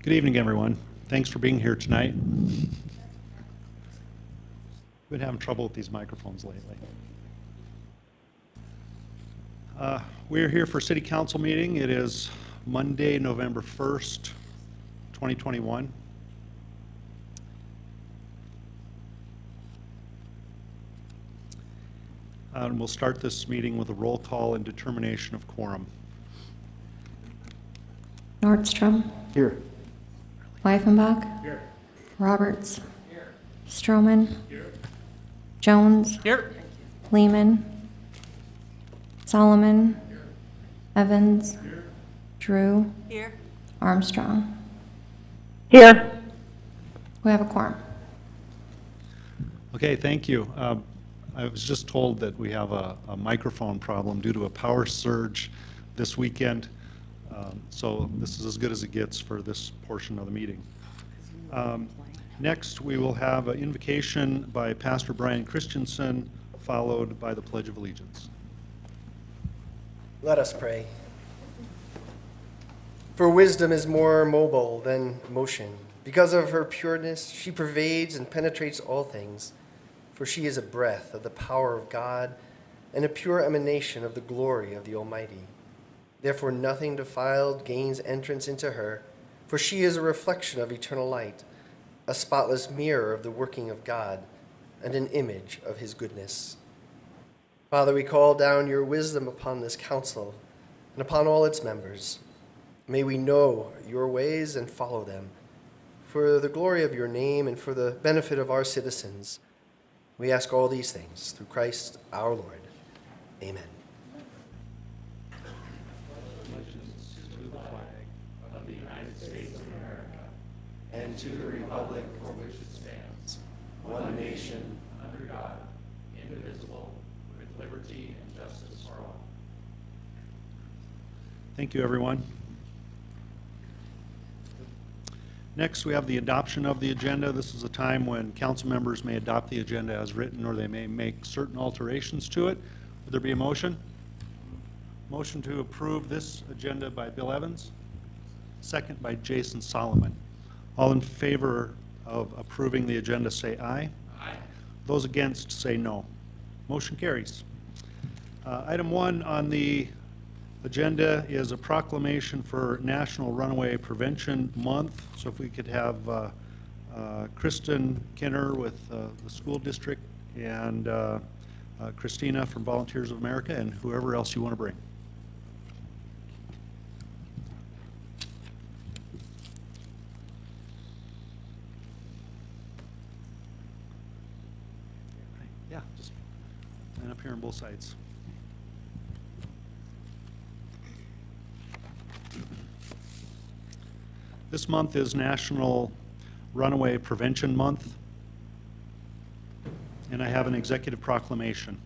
Good evening, everyone. Thanks for being here tonight. Been having trouble with these microphones lately. We're here for City Council meeting. It is Monday, November 1st, 2021. And we'll start this meeting with a roll call and determination of quorum. Nordstrom. Here. Weifenbach. Here. Roberts. Here. Stroman. Here. Jones. Here. Lehman. Solomon. Here. Evans. Here. Drew. Here. Armstrong. Here. We have a quorum. Okay, thank you. I was just told that we have a microphone problem due to a power surge this weekend. So this is as good as it gets for this portion of the meeting. Next, we will have an invocation by Pastor Brian Christensen, followed by the Pledge of Allegiance. Let us pray. For wisdom is more mobile than motion. Because of her pureness, she pervades and penetrates all things. For she is a breath of the power of God and a pure emanation of the glory of the Almighty. Therefore nothing defiled gains entrance into her, for she is a reflection of eternal light, a spotless mirror of the working of God, and an image of his goodness. Father, we call down your wisdom upon this council and upon all its members. May we know your ways and follow them. For the glory of your name and for the benefit of our citizens, we ask all these things through Christ our Lord. Amen. And to the republic for which it stands, one nation, under God, indivisible, with liberty and justice for all. Thank you, everyone. Next, we have the adoption of the agenda. This is a time when council members may adopt the agenda as written, or they may make certain alterations to it. Would there be a motion? Motion to approve this agenda by Bill Evans, second by Jason Solomon. All in favor of approving the agenda say aye. Aye. Those against say no. Motion carries. Item 1 on the agenda is a proclamation for National Runaway Prevention Month. So if we could have Kristen Kinner with the school district and Christina from Volunteers of America and whoever else you want to bring. Yeah, just line up here on both sides. This month is National Runaway Prevention Month, and I have an executive proclamation.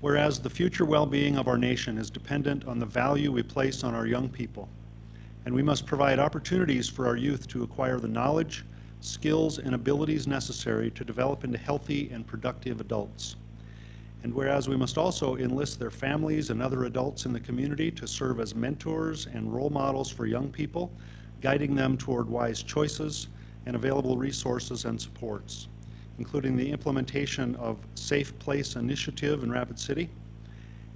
Whereas the future well-being of our nation is dependent on the value we place on our young people, and we must provide opportunities for our youth to acquire the knowledge, skills, and abilities necessary to develop into healthy and productive adults. And whereas we must also enlist their families and other adults in the community to serve as mentors and role models for young people, guiding them toward wise choices and available resources and supports, including the implementation of Safe Place Initiative in Rapid City.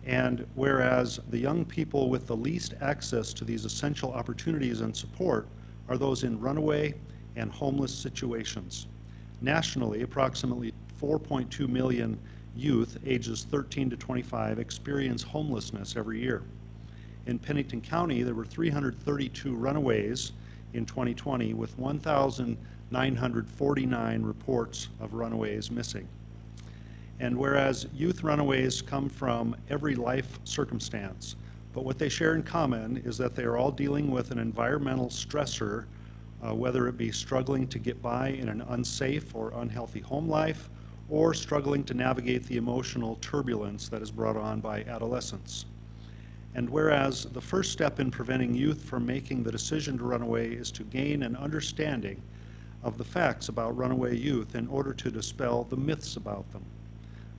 And whereas the young people with the least access to these essential opportunities and support are those in runaway and homeless situations. Nationally, approximately 4.2 million youth ages 13 to 25 experience homelessness every year. In Pennington County, there were 332 runaways in 2020 with 1,949 reports of runaways missing. And whereas youth runaways come from every life circumstance, but what they share in common is that they are all dealing with an environmental stressor, whether it be struggling to get by in an unsafe or unhealthy home life, or struggling to navigate the emotional turbulence that is brought on by adolescence. And whereas the first step in preventing youth from making the decision to run away is to gain an understanding of the facts about runaway youth in order to dispel the myths about them.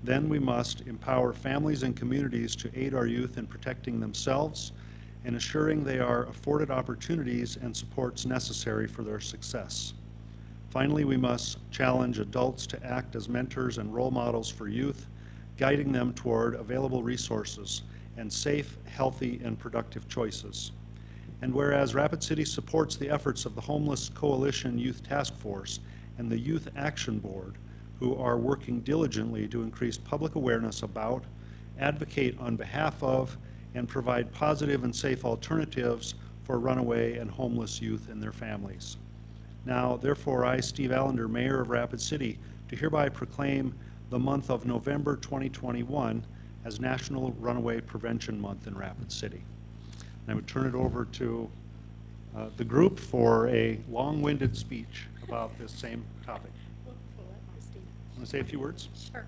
Then we must empower families and communities to aid our youth in protecting themselves and ensuring they are afforded opportunities and supports necessary for their success. Finally, we must challenge adults to act as mentors and role models for youth, guiding them toward available resources and safe, healthy, and productive choices. And whereas Rapid City supports the efforts of the Homeless Coalition Youth Task Force and the Youth Action Board, who are working diligently to increase public awareness about, advocate on behalf of, and provide positive and safe alternatives for runaway and homeless youth and their families. Now, therefore, I, Steve Allender, Mayor of Rapid City, do hereby proclaim the month of November 2021 as National Runaway Prevention Month in Rapid City. And I would turn it over to the group for a long-winded speech about this same topic. Want to say a few words? Sure.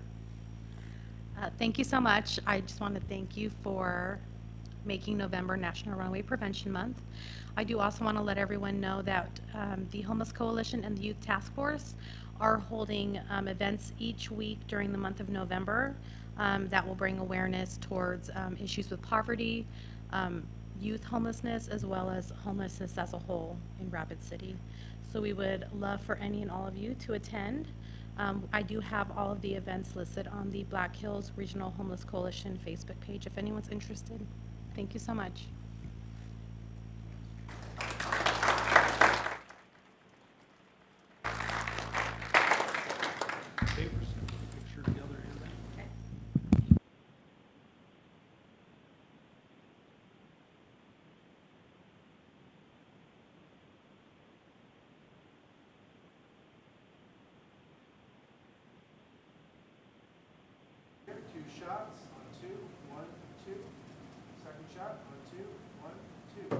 Thank you so much. I just want to thank you for making November National Runaway Prevention Month. I do also want to let everyone know that the Homeless Coalition and the Youth Task Force are holding events each week during the month of November that will bring awareness towards issues with poverty, youth homelessness, as well as homelessness as a whole in Rapid City. So we would love for any and all of you to attend. I do have all of the events listed on the Black Hills Regional Homeless Coalition Facebook page if anyone's interested. Thank you so much. Two shots on 2, 1, 2. Second shot on 2, 1, 2.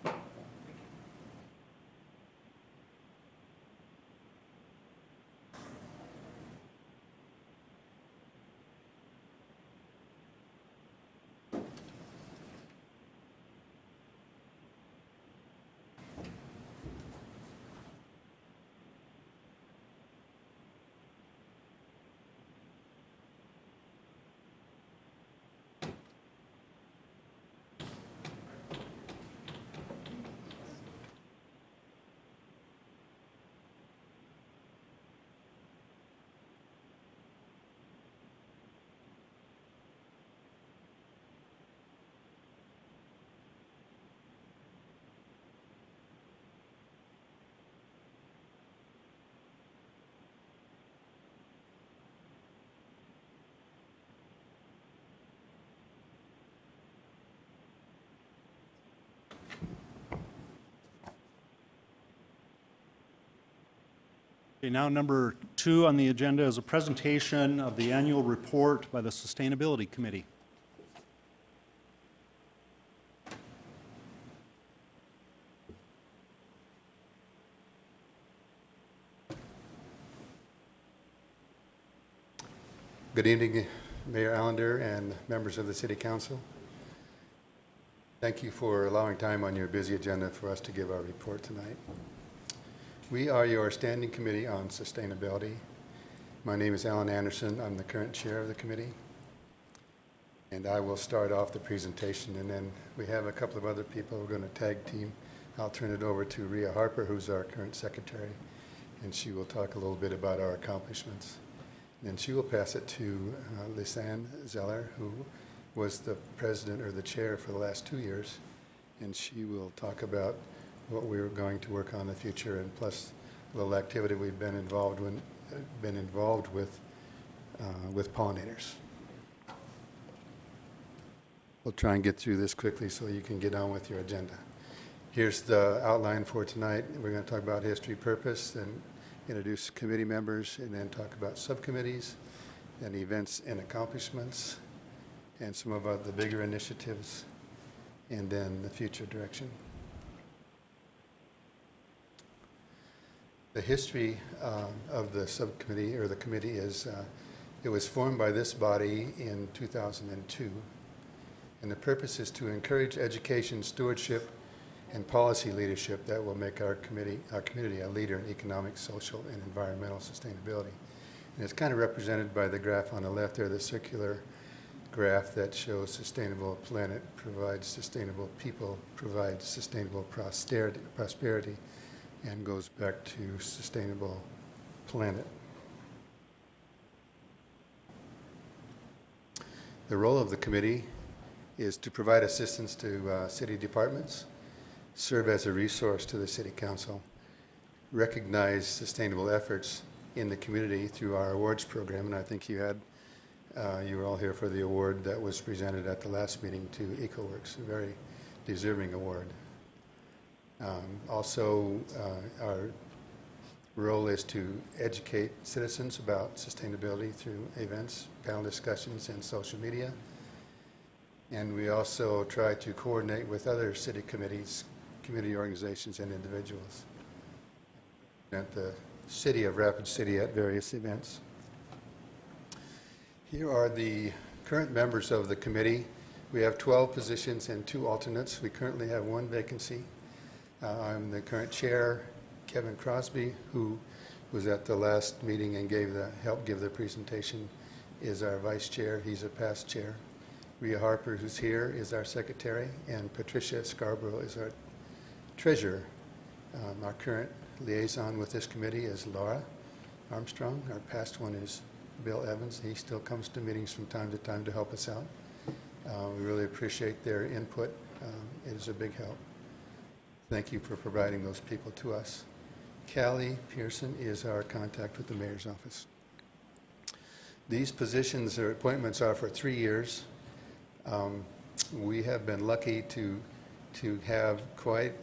Thank you. Okay, now number 2 on the agenda is a presentation of the annual report by the Sustainability Committee. Good evening, Mayor Allender and members of the City Council. Thank you for allowing time on your busy agenda for us to give our report tonight. We are your standing committee on sustainability. My name is Alan Anderson. I'm the current chair of the committee. And I will start off the presentation, and then we have a couple of other people who are going to tag team. I'll turn it over to Rhea Harper, who's our current secretary, and she will talk a little bit about our accomplishments. And then she will pass it to Lisanne Zeller, who was the president or the chair for the last 2 years, and she will talk about what we're going to work on in the future, and plus a little activity we've been involved with pollinators. We'll try and get through this quickly so you can get on with your agenda. Here's the outline for tonight. We're going to talk about history, purpose, and introduce committee members, and then talk about subcommittees and events and accomplishments, and some of the bigger initiatives, and then the future direction. The history of the subcommittee, or the committee, is it was formed by this body in 2002, and the purpose is to encourage education, stewardship, and policy leadership that will make our community a leader in economic, social, and environmental sustainability. And it's kind of represented by the graph on the left there, the circular graph that shows sustainable planet provides sustainable people, provides sustainable prosperity, and goes back to sustainable planet. The role of the committee is to provide assistance to city departments, serve as a resource to the city council, recognize sustainable efforts in the community through our awards program, and I think you were all here for the award that was presented at the last meeting to EcoWorks, a very deserving award. Also, our role is to educate citizens about sustainability through events, panel discussions, and social media. And we also try to coordinate with other city committees, community organizations, and individuals at the city of Rapid City at various events. Here are the current members of the committee. We have 12 positions and 2 alternates. We currently have 1 vacancy. I'm the current chair. Kevin Crosby, who was at the last meeting and helped give the presentation, is our vice chair. He's a past chair. Rhea Harper, who's here, is our secretary, and Patricia Scarborough is our treasurer. Our current liaison with this committee is Laura Armstrong. Our past one is Bill Evans. He still comes to meetings from time to time to help us out. We really appreciate their input. It is a big help. Thank you for providing those people to us. Callie Pearson is our contact with the mayor's office. These positions or appointments are for 3 years. We have been lucky to have quite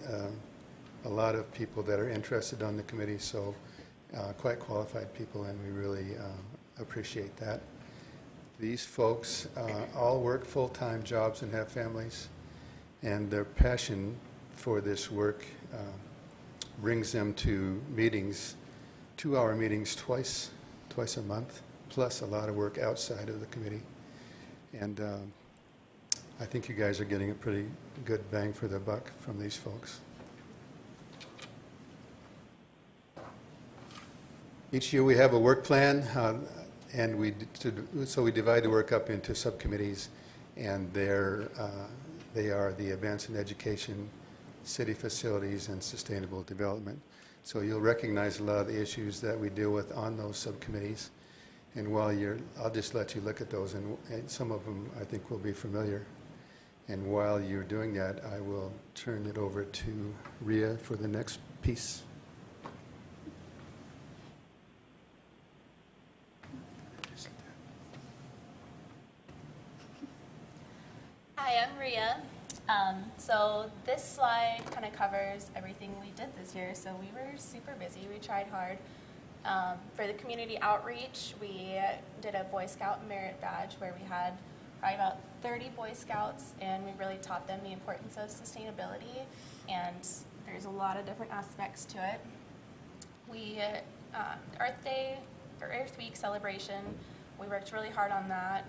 a lot of people that are interested on the committee, so quite qualified people, and we really appreciate that. These folks all work full-time jobs and have families, and their passion for this work brings them to meetings, 2-hour meetings twice a month, plus a lot of work outside of the committee. And I think you guys are getting a pretty good bang for the buck from these folks. Each year we have a work plan, and we divide the work up into subcommittees, and they are the events and education, city facilities, and sustainable development. So you'll recognize a lot of the issues that we deal with on those subcommittees. And I'll just let you look at those, and some of them I think will be familiar. And while you're doing that, I will turn it over to Rhea for the next piece. Hi, I'm Rhea. So this slide kind of covers everything we did this year. So we were super busy. We tried hard. For the community outreach, we did a Boy Scout merit badge where we had probably about 30 Boy Scouts, and we really taught them the importance of sustainability, and there's a lot of different aspects to it. We, Earth Day, or Earth Week celebration, we worked really hard on that.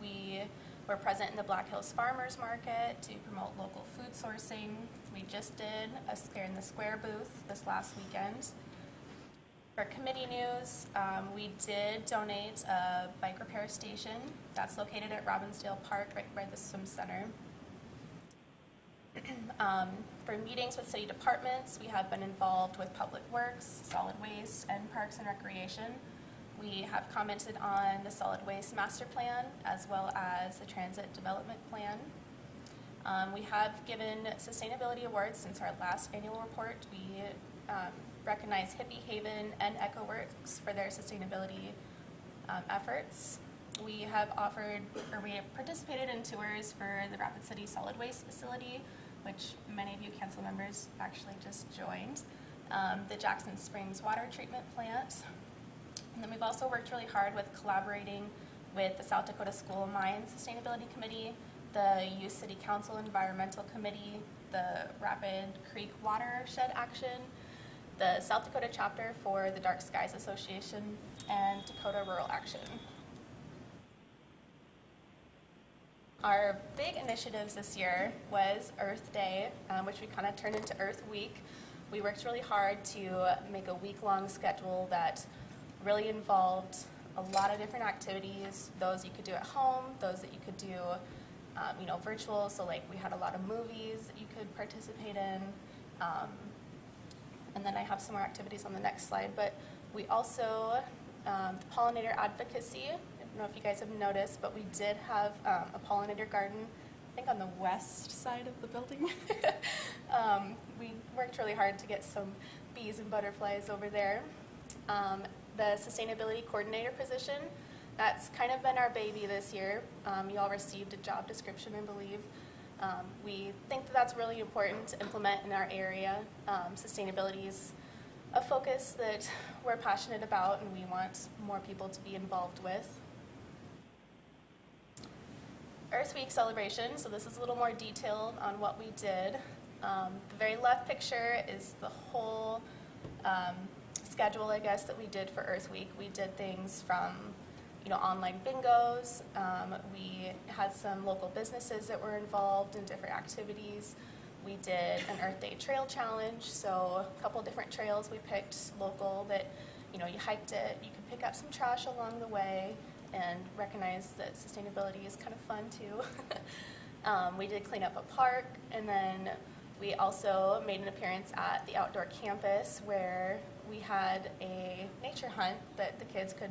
We were present in the Black Hills Farmers Market to promote local food sourcing. We just did a Scare in the Square booth this last weekend. For committee news, we did donate a bike repair station that's located at Robbinsdale Park, right by the swim center. For meetings with city departments, we have been involved with Public Works, Solid Waste, and Parks and Recreation. We have commented on the Solid Waste Master Plan as well as the Transit Development Plan. We have given sustainability awards since our last annual report. We recognize Hippie Haven and EcoWorks for their sustainability efforts. We have participated in tours for the Rapid City Solid Waste Facility, which many of you council members actually just joined, the Jackson Springs Water Treatment Plant. And then we've also worked really hard with collaborating with the South Dakota School of Mines Sustainability Committee, the Youth City Council Environmental Committee, the Rapid Creek Watershed Action, the South Dakota chapter for the Dark Skies Association, and Dakota Rural Action. Our big initiatives this year was Earth Day, which we kind of turned into Earth Week. We worked really hard to make a week-long schedule that really involved a lot of different activities, those you could do at home, those that you could do virtual. So like we had a lot of movies that you could participate in. And then I have some more activities on the next slide, but we also, the Pollinator Advocacy, I don't know if you guys have noticed, but we did have a pollinator garden, I think on the west side of the building. We worked really hard to get some bees and butterflies over there. The Sustainability Coordinator position, that's kind of been our baby this year. You all received a job description, I believe. We think that that's really important to implement in our area. Sustainability is a focus that we're passionate about and we want more people to be involved with. Earth Week celebration, so this is a little more detailed on what we did. The very left picture is the whole schedule, I guess, that we did for Earth Week. We did things from online bingos. We had some local businesses that were involved in different activities. We did an Earth Day trail challenge, so a couple different trails we picked local that, you hiked it. You could pick up some trash along the way and recognize that sustainability is kind of fun too. We did clean up a park, and then we also made an appearance at the outdoor campus where we had a nature hunt that the kids could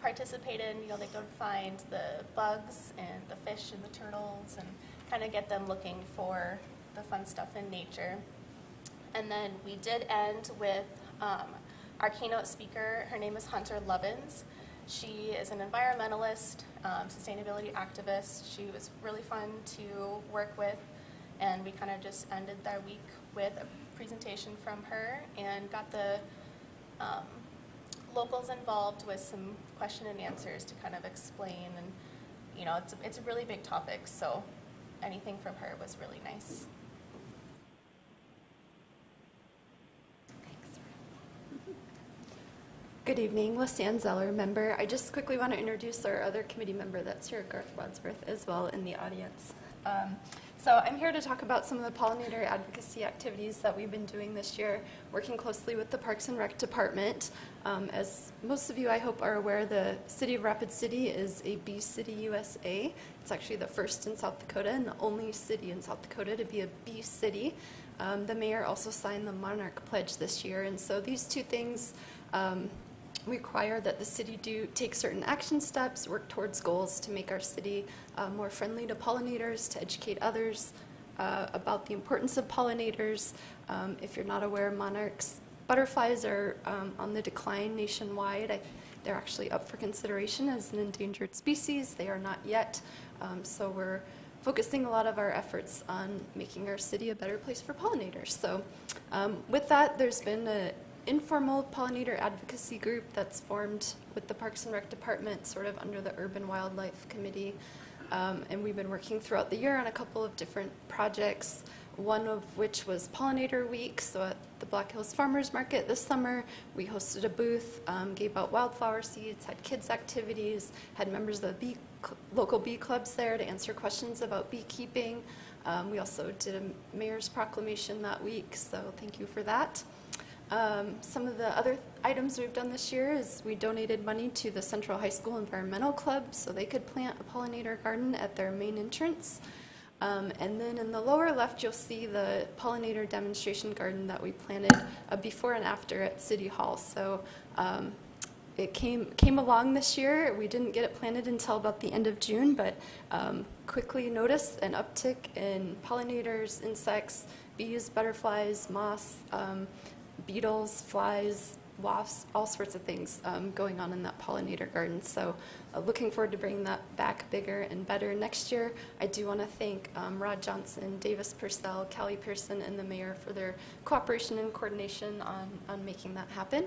participate in. They go find the bugs and the fish and the turtles and kind of get them looking for the fun stuff in nature. And then we did end with our keynote speaker. Her name is Hunter Lovins. She is an environmentalist, sustainability activist. She was really fun to work with, and we kind of just ended that week with a presentation from her and got the locals involved with some question and answers to kind of explain, and it's a really big topic, so anything from her was really nice. Good evening, Lisanne Zeller, member. I just quickly want to introduce our other committee member that's here, Garth Wadsworth, as well in the audience. So I'm here to talk about some of the pollinator advocacy activities that we've been doing this year, working closely with the Parks and Rec Department. As most of you, I hope, are aware, the City of Rapid City is a Bee City USA. It's actually the first in South Dakota and the only city in South Dakota to be a Bee City. The mayor also signed the Monarch Pledge this year, and so these two things require that the city take certain action steps, work towards goals to make our city more friendly to pollinators, to educate others about the importance of pollinators. If you're not aware, monarchs, butterflies are on the decline nationwide. They're actually up for consideration as an endangered species. They are not yet. So we're focusing a lot of our efforts on making our city a better place for pollinators. So with that, there's been an informal pollinator advocacy group that's formed with the Parks and Rec Department, sort of under the Urban Wildlife Committee. And we've been working throughout the year on a couple of different projects, one of which was Pollinator Week. So at the Black Hills Farmers Market this summer, we hosted a booth, gave out wildflower seeds, had kids activities, had members of the local bee clubs there to answer questions about beekeeping. We also did a mayor's proclamation that week, so thank you for that. Some of the other items we've done this year is we donated money to the Central High School Environmental Club so they could plant a pollinator garden at their main entrance. And then in the lower left, you'll see the pollinator demonstration garden that we planted before and after at City Hall. So it came along this year. We didn't get it planted until about the end of June, but quickly noticed an uptick in pollinators, insects, bees, butterflies, moths, beetles, flies, wasps, all sorts of things going on in that pollinator garden. So looking forward to bringing that back bigger and better next year. I do want to thank Rod Johnson, Davis Purcell, Callie Pearson, and the mayor for their cooperation and coordination on making that happen.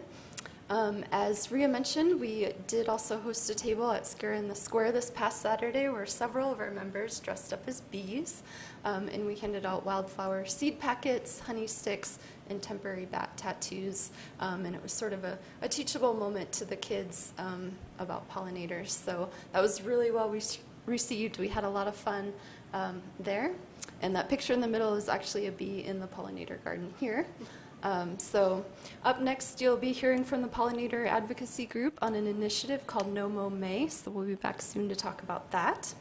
As Rhea mentioned, we did also host a table at Scare in the Square this past Saturday where several of our members dressed up as bees, and we handed out wildflower seed packets, honey sticks, and temporary bat tattoos, and it was sort of a teachable moment to the kids about pollinators. So that was really well received. We had a lot of fun there, and that picture in the middle is actually a bee in the pollinator garden here. So up next, you'll be hearing from the Pollinator Advocacy Group on an initiative called No Mow May, so we'll be back soon to talk about that.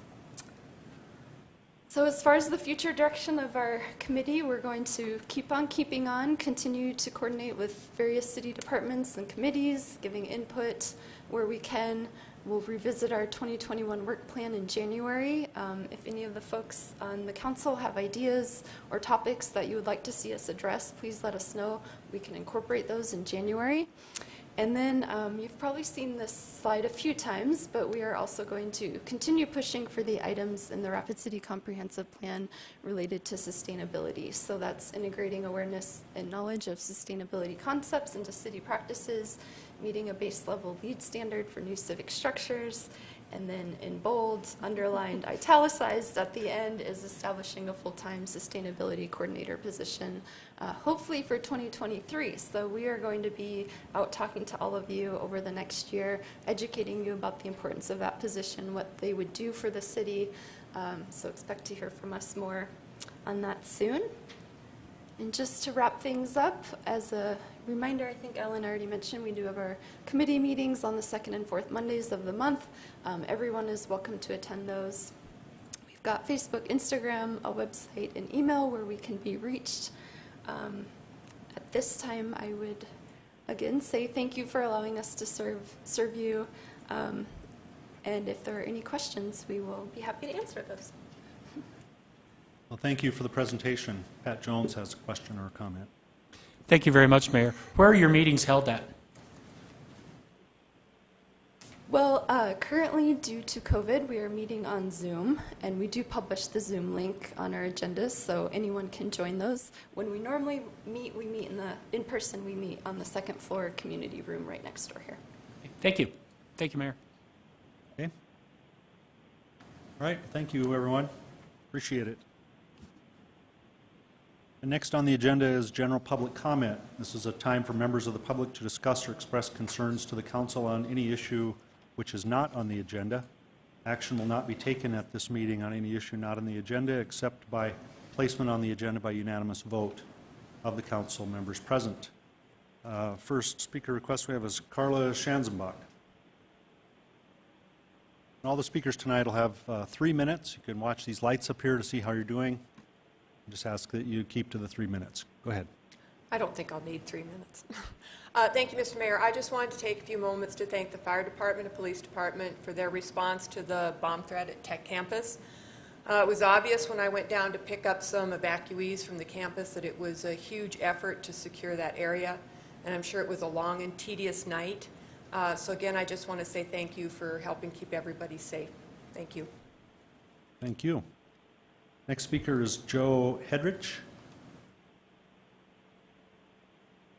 So as far as the future direction of our committee, we're going to keep on keeping on, continue to coordinate with various city departments and committees, giving input where we can. We'll revisit our 2021 work plan in January. If any of the folks on the council have ideas or topics that you would like to see us address, please let us know. We can incorporate those in January. And then you've probably seen this slide a few times, but we are also going to continue pushing for the items in the Rapid City Comprehensive Plan related to sustainability. So that's integrating awareness and knowledge of sustainability concepts into city practices, meeting a base level LEED standard for new civic structures, and then in bold, underlined, italicized at the end is establishing a full-time sustainability coordinator position, hopefully for 2023. So we are going to be out talking to all of you over the next year, educating you about the importance of that position, what they would do for the city. So expect to hear from us more on that soon. And just to wrap things up, as a reminder, I think Ellen already mentioned, we do have our committee meetings on the 2nd and 4th Mondays of the month. Everyone is welcome to attend those. We've got Facebook, Instagram, a website, and email where we can be reached. At this time, I would again say thank you for allowing us to serve you. And if there are any questions, we will be happy to answer those. Well, thank you for the presentation. Pat Jones has a question or a comment. Thank you very much, Mayor. Where are your meetings held at? Well, currently, due to COVID, we are meeting on Zoom, and we do publish the Zoom link on our agendas, so anyone can join those. When we normally meet, we meet in person, we meet on the 2nd floor community room right next door here. Thank you. Thank you, Mayor. Okay. All right. Thank you, everyone. Appreciate it. And next on the agenda is general public comment. This is a time for members of the public to discuss or express concerns to the council on any issue which is not on the agenda. Action will not be taken at this meeting on any issue not on the agenda except by placement on the agenda by unanimous vote of the council members present. First speaker request we have is Carla Schanzenbach. All the speakers tonight will have 3 minutes. You can watch these lights up here to see how you're doing. Just ask that you keep to the 3 minutes. Go ahead. I don't think I'll need 3 minutes. Thank you, Mr. Mayor. I just wanted to take a few moments to thank the fire department and police department for their response to the bomb threat at Tech Campus. It was obvious when I went down to pick up some evacuees from the campus that it was a huge effort to secure that area, and I'm sure it was a long and tedious night. So again, I just want to say thank you for helping keep everybody safe. Thank you. Thank you. Next speaker is Joe Hedrich.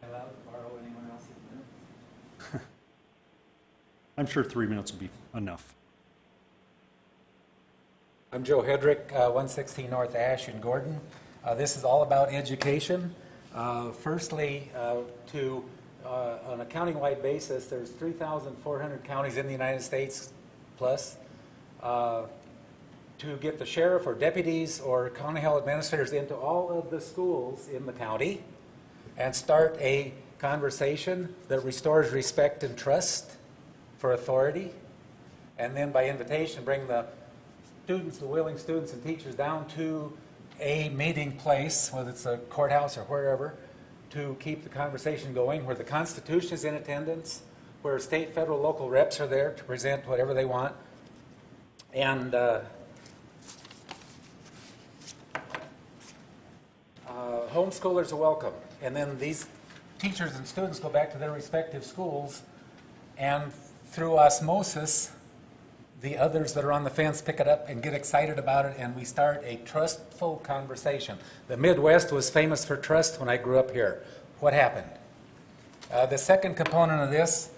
Allowed to borrow anyone else's minutes? I'm sure 3 minutes will be enough. I'm Joe Hedrick, 116 North Ash in Gordon. This is all about education. Firstly, on a county-wide basis, there's 3,400 counties in the United States plus. To get the sheriff or deputies or county health administrators into all of the schools in the county and start a conversation that restores respect and trust for authority, and then by invitation bring the students, the willing students and teachers down to a meeting place, whether it's a courthouse or wherever, to keep the conversation going, where the Constitution is in attendance, where state, federal, local reps are there to present whatever they want. And homeschoolers are welcome. And then these teachers and students go back to their respective schools, and through osmosis, the others that are on the fence pick it up and get excited about it, and we start a trustful conversation. The Midwest was famous for trust when I grew up here. What happened? The second component of this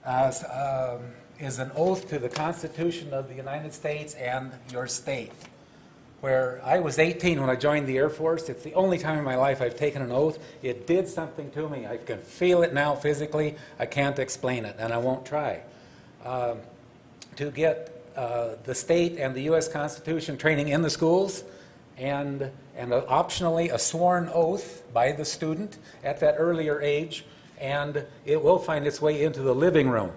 is an oath to the Constitution of the United States and your state. Where I was 18 when I joined the Air Force. It's the only time in my life I've taken an oath. It did something to me. I can feel it now physically. I can't explain it, and I won't try. To get the state and the U.S. Constitution training in the schools and optionally a sworn oath by the student at that earlier age, and it will find its way into the living room,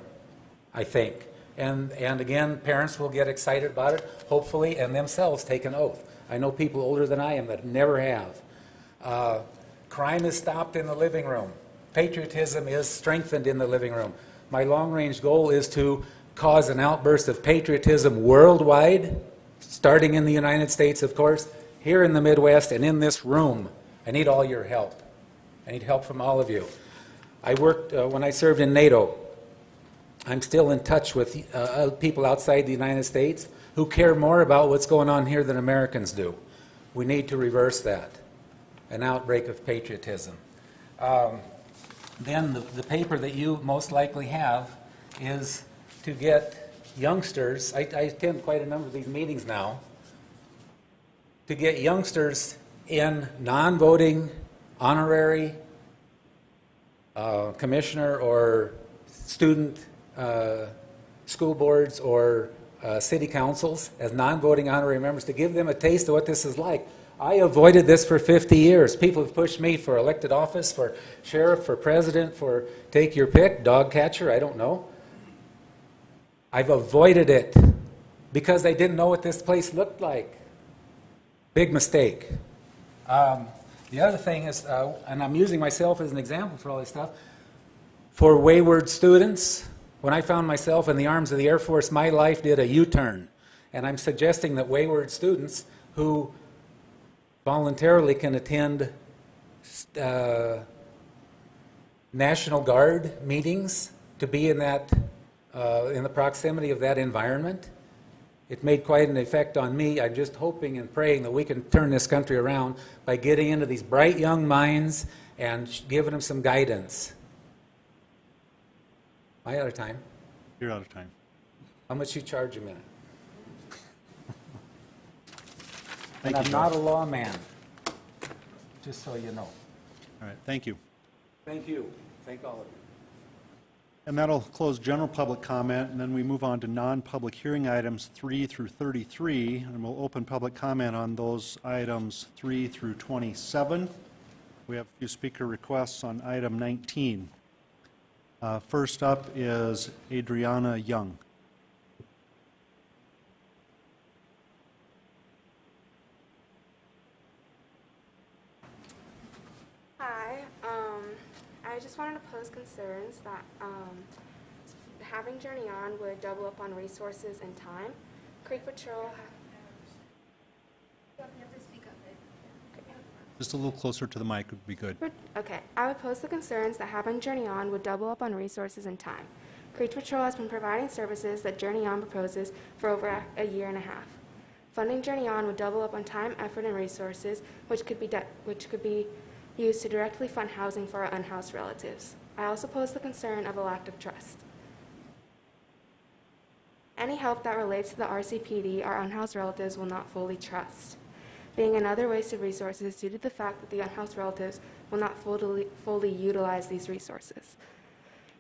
I think. And again, parents will get excited about it, hopefully, and themselves take an oath. I know people older than I am that never have. Crime is stopped in the living room. Patriotism is strengthened in the living room. My long-range goal is to cause an outburst of patriotism worldwide, starting in the United States, of course, here in the Midwest, and in this room. I need all your help. I need help from all of you. I worked, when I served in NATO, I'm still in touch with people outside the United States who care more about what's going on here than Americans do. We need to reverse that, an outbreak of patriotism. Then the paper that you most likely have is to get youngsters, I attend quite a number of these meetings now, to get youngsters in non-voting, honorary, commissioner or student school boards or city councils as non-voting honorary members, to give them a taste of what this is like. I avoided this for 50 years. People have pushed me for elected office, for sheriff, for president, for take your pick, dog catcher, I don't know. I've avoided it because they didn't know what this place looked like. Big mistake. The other thing is, and I'm using myself as an example for all this stuff, for wayward students, when I found myself in the arms of the Air Force, my life did a U-turn. And I'm suggesting that wayward students who voluntarily can attend National Guard meetings to be in that, in the proximity of that environment. It made quite an effect on me. I'm just hoping and praying that we can turn this country around by getting into these bright young minds and giving them some guidance. Am I out of time? You're out of time. How much you charge a minute? Thank And you, I'm not a Joe. lawman, just so you know. All right, thank you. Thank you. Thank all of you. And that'll close general public comment, and then we move on to non-public hearing items 3 through 33, and we'll open public comment on those items 3 through 27. We have a few speaker requests on item 19. First up is Adriana Young. Hi, I just wanted to pose concerns that having Journey On would double up on resources and time. Creek Patrol. Just a little closer to the mic would be good. Okay, I would pose the concerns that having Journey On would double up on resources and time. Creek Patrol has been providing services that Journey On proposes for over a year and a half. Funding Journey On would double up on time, effort, and resources, which could be used to directly fund housing for our unhoused relatives. I also pose the concern of a lack of trust. Any help that relates to the RCPD, our unhoused relatives will not fully trust, being another waste of resources due to the fact that the unhoused relatives will not fully utilize these resources.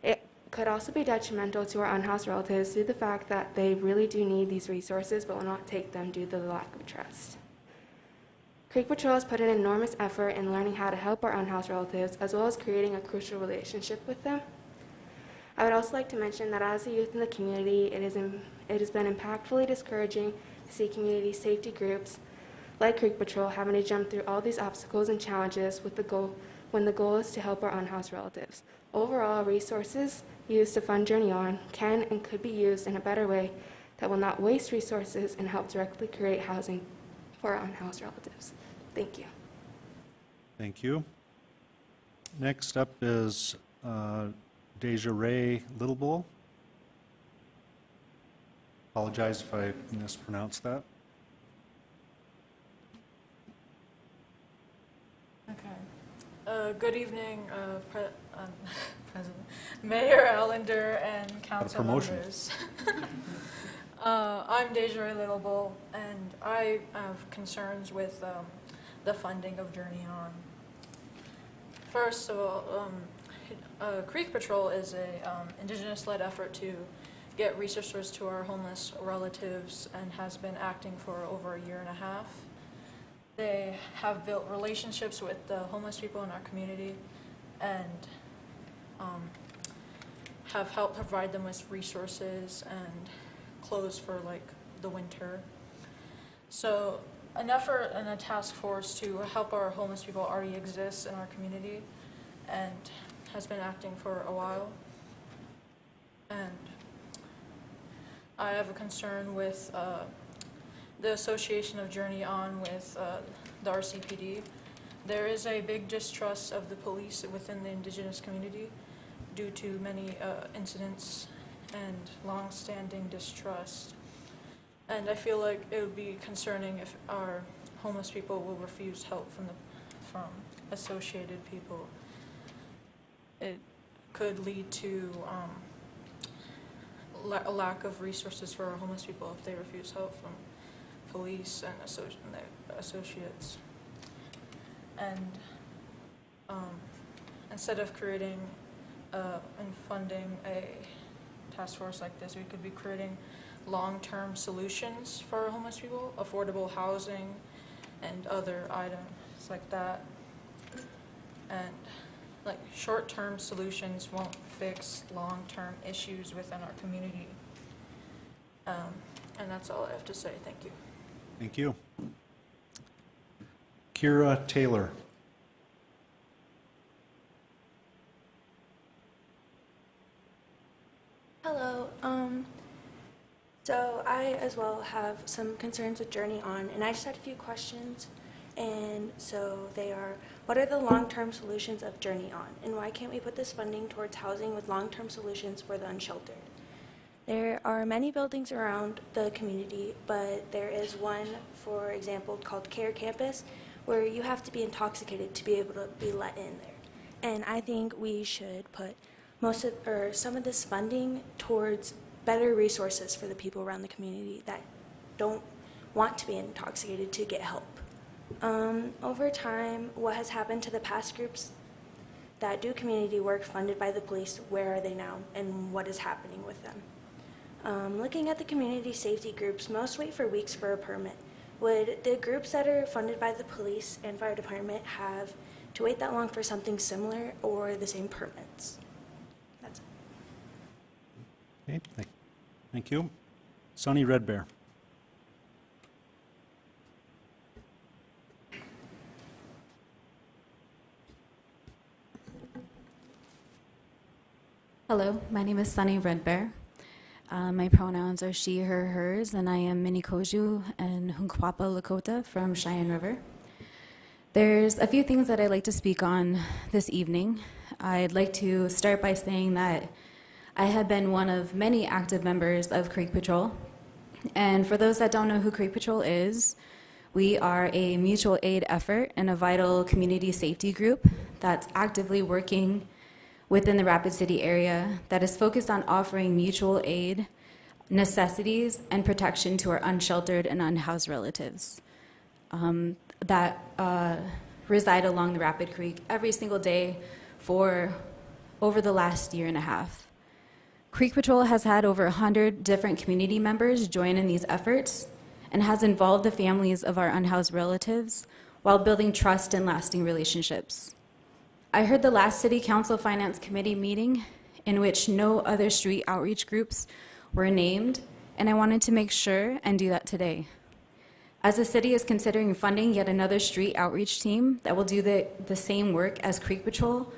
It could also be detrimental to our unhoused relatives due to the fact that they really do need these resources but will not take them due to the lack of trust. Creek Patrol has put an enormous effort in learning how to help our unhoused relatives, as well as creating a crucial relationship with them. I would also like to mention that as a youth in the community, it has been impactfully discouraging to see community safety groups like Creek Patrol having to jump through all these obstacles and challenges when the goal is to help our unhoused relatives. Overall, resources used to fund Journey On can and could be used in a better way that will not waste resources and help directly create housing for our unhoused relatives. Thank you. Thank you. Next up is Deja Ray Littlebull. Apologize if I mispronounced that. Okay. Good evening, President, Mayor Allender, and council members. I'm Deja Ray Littlebull, and I have concerns with the funding of Journey On. First of all, Creek Patrol is an Indigenous-led effort to get resources to our homeless relatives and has been acting for over a year and a half. they have built relationships with the homeless people in our community and have helped provide them with resources and clothes for like the winter. So an effort and a task force to help our homeless people already exists in our community and has been acting for a while. And I have a concern with the association of Journey On with the RCPD. There is a big distrust of the police within the Indigenous community due to many incidents and long-standing distrust. And I feel like it would be concerning if our homeless people will refuse help from associated people. It could lead to a lack of resources for our homeless people if they refuse help from police and their associates. And instead of creating and funding a task force like this, we could be creating long-term solutions for our homeless people, affordable housing and other items like that. And like short-term solutions won't fix long-term issues within our community. And that's all I have to say. Thank you. Thank you. Kira Taylor. Hello. So I as well have some concerns with Journey On, and I just had a few questions. And so they are, what are the long-term solutions of Journey On? And why can't we put this funding towards housing with long-term solutions for the unsheltered? There are many buildings around the community, but there is one, for example, called Care Campus, where you have to be intoxicated to be able to be let in there. And I think we should put some of this funding towards better resources for the people around the community that don't want to be intoxicated to get help. Over time, what has happened to the past groups that do community work funded by the police? Where are they now, and what is happening with them? Looking at the community safety groups, most wait for weeks for a permit. Would the groups that are funded by the police and fire department have to wait that long for something similar or the same permits? That's it. Okay, thank you. Sonny Red Bear. Hello, my name is Sunny Red Bear. My pronouns are she, her, hers, and I am Minikoju and Hunkwapa Lakota from Cheyenne River. There's a few things that I'd like to speak on this evening. I'd like to start by saying that I have been one of many active members of Creek Patrol. And for those that don't know who Creek Patrol is, we are a mutual aid effort and a vital community safety group that's actively working within the Rapid City area that is focused on offering mutual aid, necessities, and protection to our unsheltered and unhoused relatives that reside along the Rapid Creek every single day for over the last year and a half. Creek Patrol has had over 100 different community members join in these efforts and has involved the families of our unhoused relatives while building trust and lasting relationships. I heard the last City Council Finance Committee meeting in which no other street outreach groups were named, and I wanted to make sure and do that today. As the city is considering funding yet another street outreach team that will do the same work as Creek Patrol,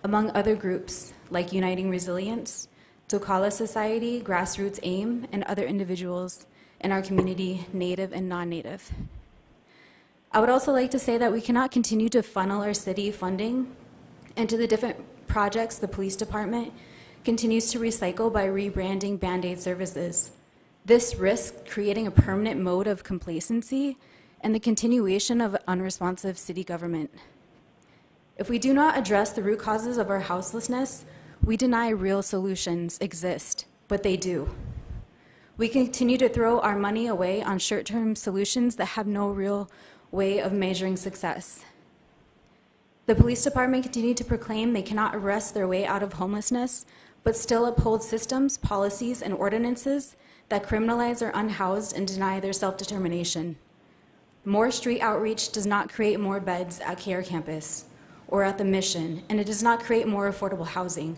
among other groups like Uniting Resilience, Tokala Society, Grassroots AIM, and other individuals in our community, Native and non-Native. I would also like to say that we cannot continue to funnel our city funding into the different projects the police department continues to recycle by rebranding Band-Aid services. This risks creating a permanent mode of complacency and the continuation of unresponsive city government. If we do not address the root causes of our houselessness, we deny real solutions exist, but they do. We continue to throw our money away on short-term solutions that have no real way of measuring success. The police department continue to proclaim they cannot arrest their way out of homelessness, but still uphold systems, policies, and ordinances that criminalize our unhoused and deny their self-determination. More street outreach does not create more beds at KR campus or at the Mission, and it does not create more affordable housing.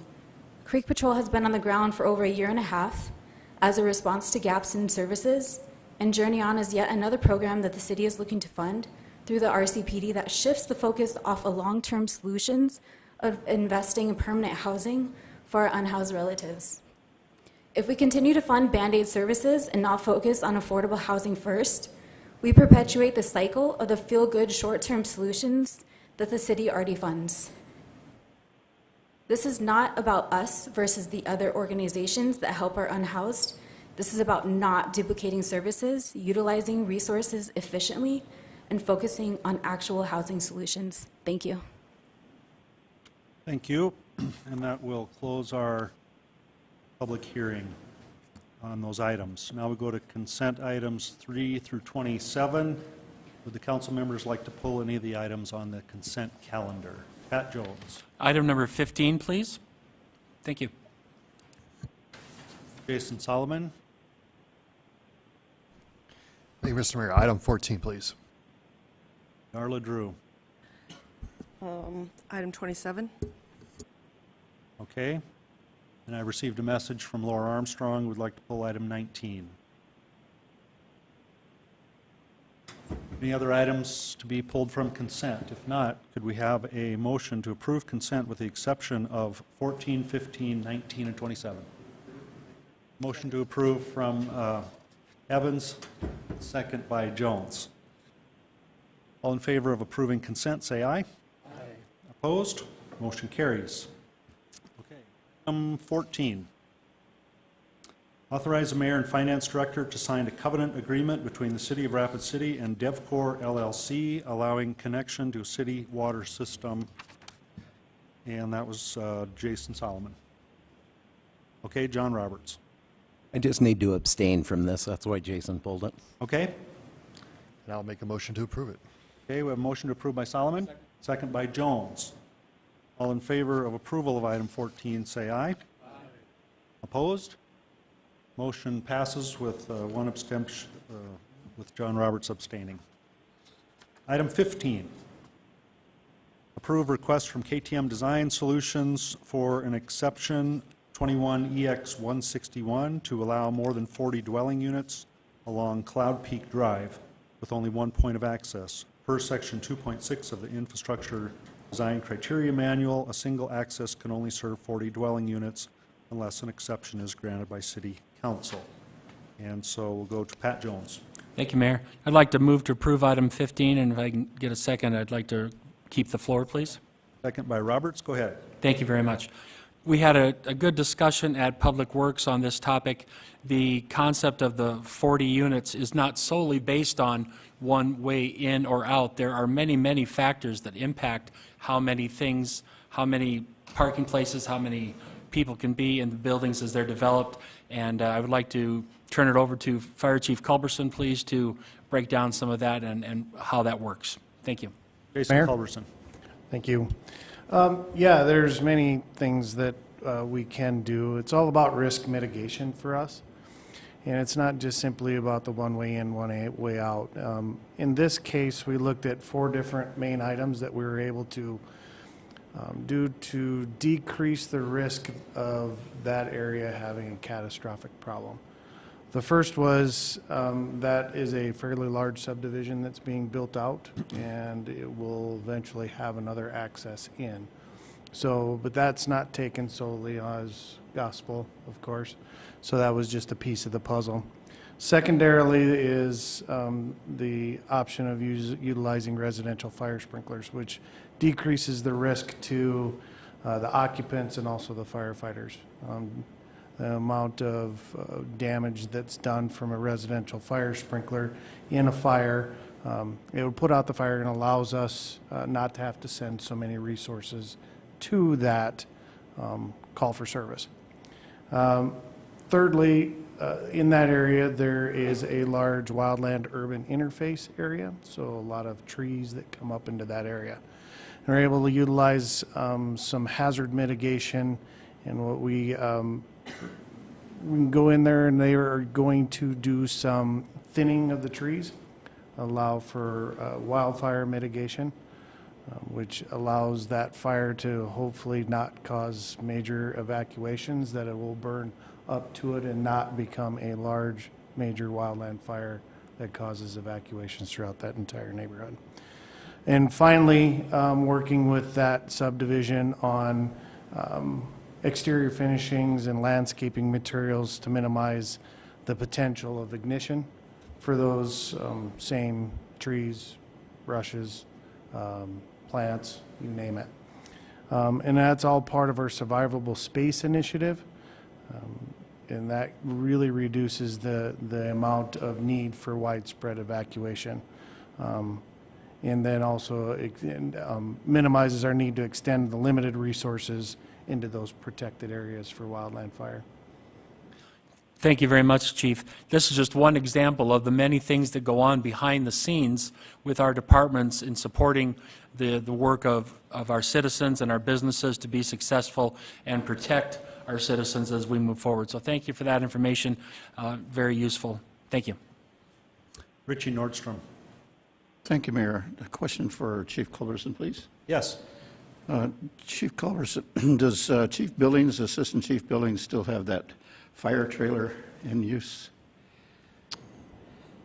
Creek Patrol has been on the ground for over a year and a half as a response to gaps in services, and Journey On is yet another program that the city is looking to fund through the RCPD that shifts the focus off of long-term solutions of investing in permanent housing for our unhoused relatives. If we continue to fund Band-Aid services and not focus on affordable housing first, we perpetuate the cycle of the feel-good short-term solutions that the city already funds. This is not about us versus the other organizations that help our unhoused. This is about not duplicating services, utilizing resources efficiently, and focusing on actual housing solutions. Thank you. Thank you. And that will close our public hearing on those items. Now we go to consent items 3 through 27. Would the council members like to pull any of the items on the consent calendar? Pat Jones. Item number 15, please. Thank you. Jason Solomon. Thank you, Mr. Mayor. Item 14, please. Darla Drew. Item 27. Okay. And I received a message from Laura Armstrong who would like to pull item 19. Any other items to be pulled from consent? If not, could we have a motion to approve consent with the exception of 14, 15, 19, and 27? Motion to approve from Evans, second by Jones. All in favor of approving consent, say aye. Aye. Opposed? Motion carries. Okay. Item 14. Authorize the mayor and finance director to sign a covenant agreement between the City of Rapid City and DevCore LLC, allowing connection to city water system. And that was Jason Solomon. Okay, John Roberts. I just need to abstain from this. That's why Jason pulled it. Okay. And I'll make a motion to approve it. Okay, we have a motion to approve by Solomon, second by Jones. All in favor of approval of item 14, say aye. Aye. Opposed? Motion passes with one abstention, with John Roberts abstaining. Item 15. Approve request from KTM Design Solutions for an exception 21EX161 to allow more than 40 dwelling units along Cloud Peak Drive with only one point of access. Per section 2.6 of the Infrastructure Design Criteria Manual, a single access can only serve 40 dwelling units unless an exception is granted by City Council. And so we'll go to Pat Jones. Thank you, Mayor. I'd like to move to approve item 15, and if I can get a second, I'd like to keep the floor, please. Second by Roberts. Go ahead. Thank you very much. We had a good discussion at Public Works on this topic. The concept of the 40 units is not solely based on one way in or out. There are many, many factors that impact how many things, how many parking places, how many people can be in the buildings as they're developed. And I would like to turn it over to Fire Chief Culberson, please, to break down some of that and how that works. Thank you. Jason Mayor? Culberson. Thank you. Yeah, there's many things that we can do. It's all about risk mitigation for us. And it's not just simply about the one way in, one way out. In this case, we looked at 4 different main items that we were able to do to decrease the risk of that area having a catastrophic problem. The first was that is a fairly large subdivision that's being built out, and it will eventually have another access in. So, but that's not taken solely as gospel, of course. So that was just a piece of the puzzle. Secondarily is the option of utilizing residential fire sprinklers, which decreases the risk to the occupants and also the firefighters. The amount of damage that's done from a residential fire sprinkler in a fire, it would put out the fire and allows us not to have to send so many resources to that call for service. Thirdly, in that area, there is a large wildland urban interface area, so a lot of trees that come up into that area. And we're able to utilize some hazard mitigation, and what we can go in there and they are going to do some thinning of the trees allow for wildfire mitigation, which allows that fire to hopefully not cause major evacuations, that it will burn up to it and not become a large major wildland fire that causes evacuations throughout that entire neighborhood. And finally, working with that subdivision on exterior finishings and landscaping materials to minimize the potential of ignition for those same trees, brushes, plants, you name it. And that's all part of our Survivable Space initiative. And that really reduces the amount of need for widespread evacuation. And then also minimizes our need to extend the limited resources into those protected areas for wildland fire. Thank you very much, Chief. This is just one example of the many things that go on behind the scenes with our departments in supporting the work of our citizens and our businesses to be successful and protect our citizens as we move forward. So thank you for that information. Very useful. Thank you. Richie Nordstrom. Thank you, Mayor. A question for Chief Culberson, please. Yes. Chief Culberson, does Chief Billings, Assistant Chief Billings, still have that fire trailer in use?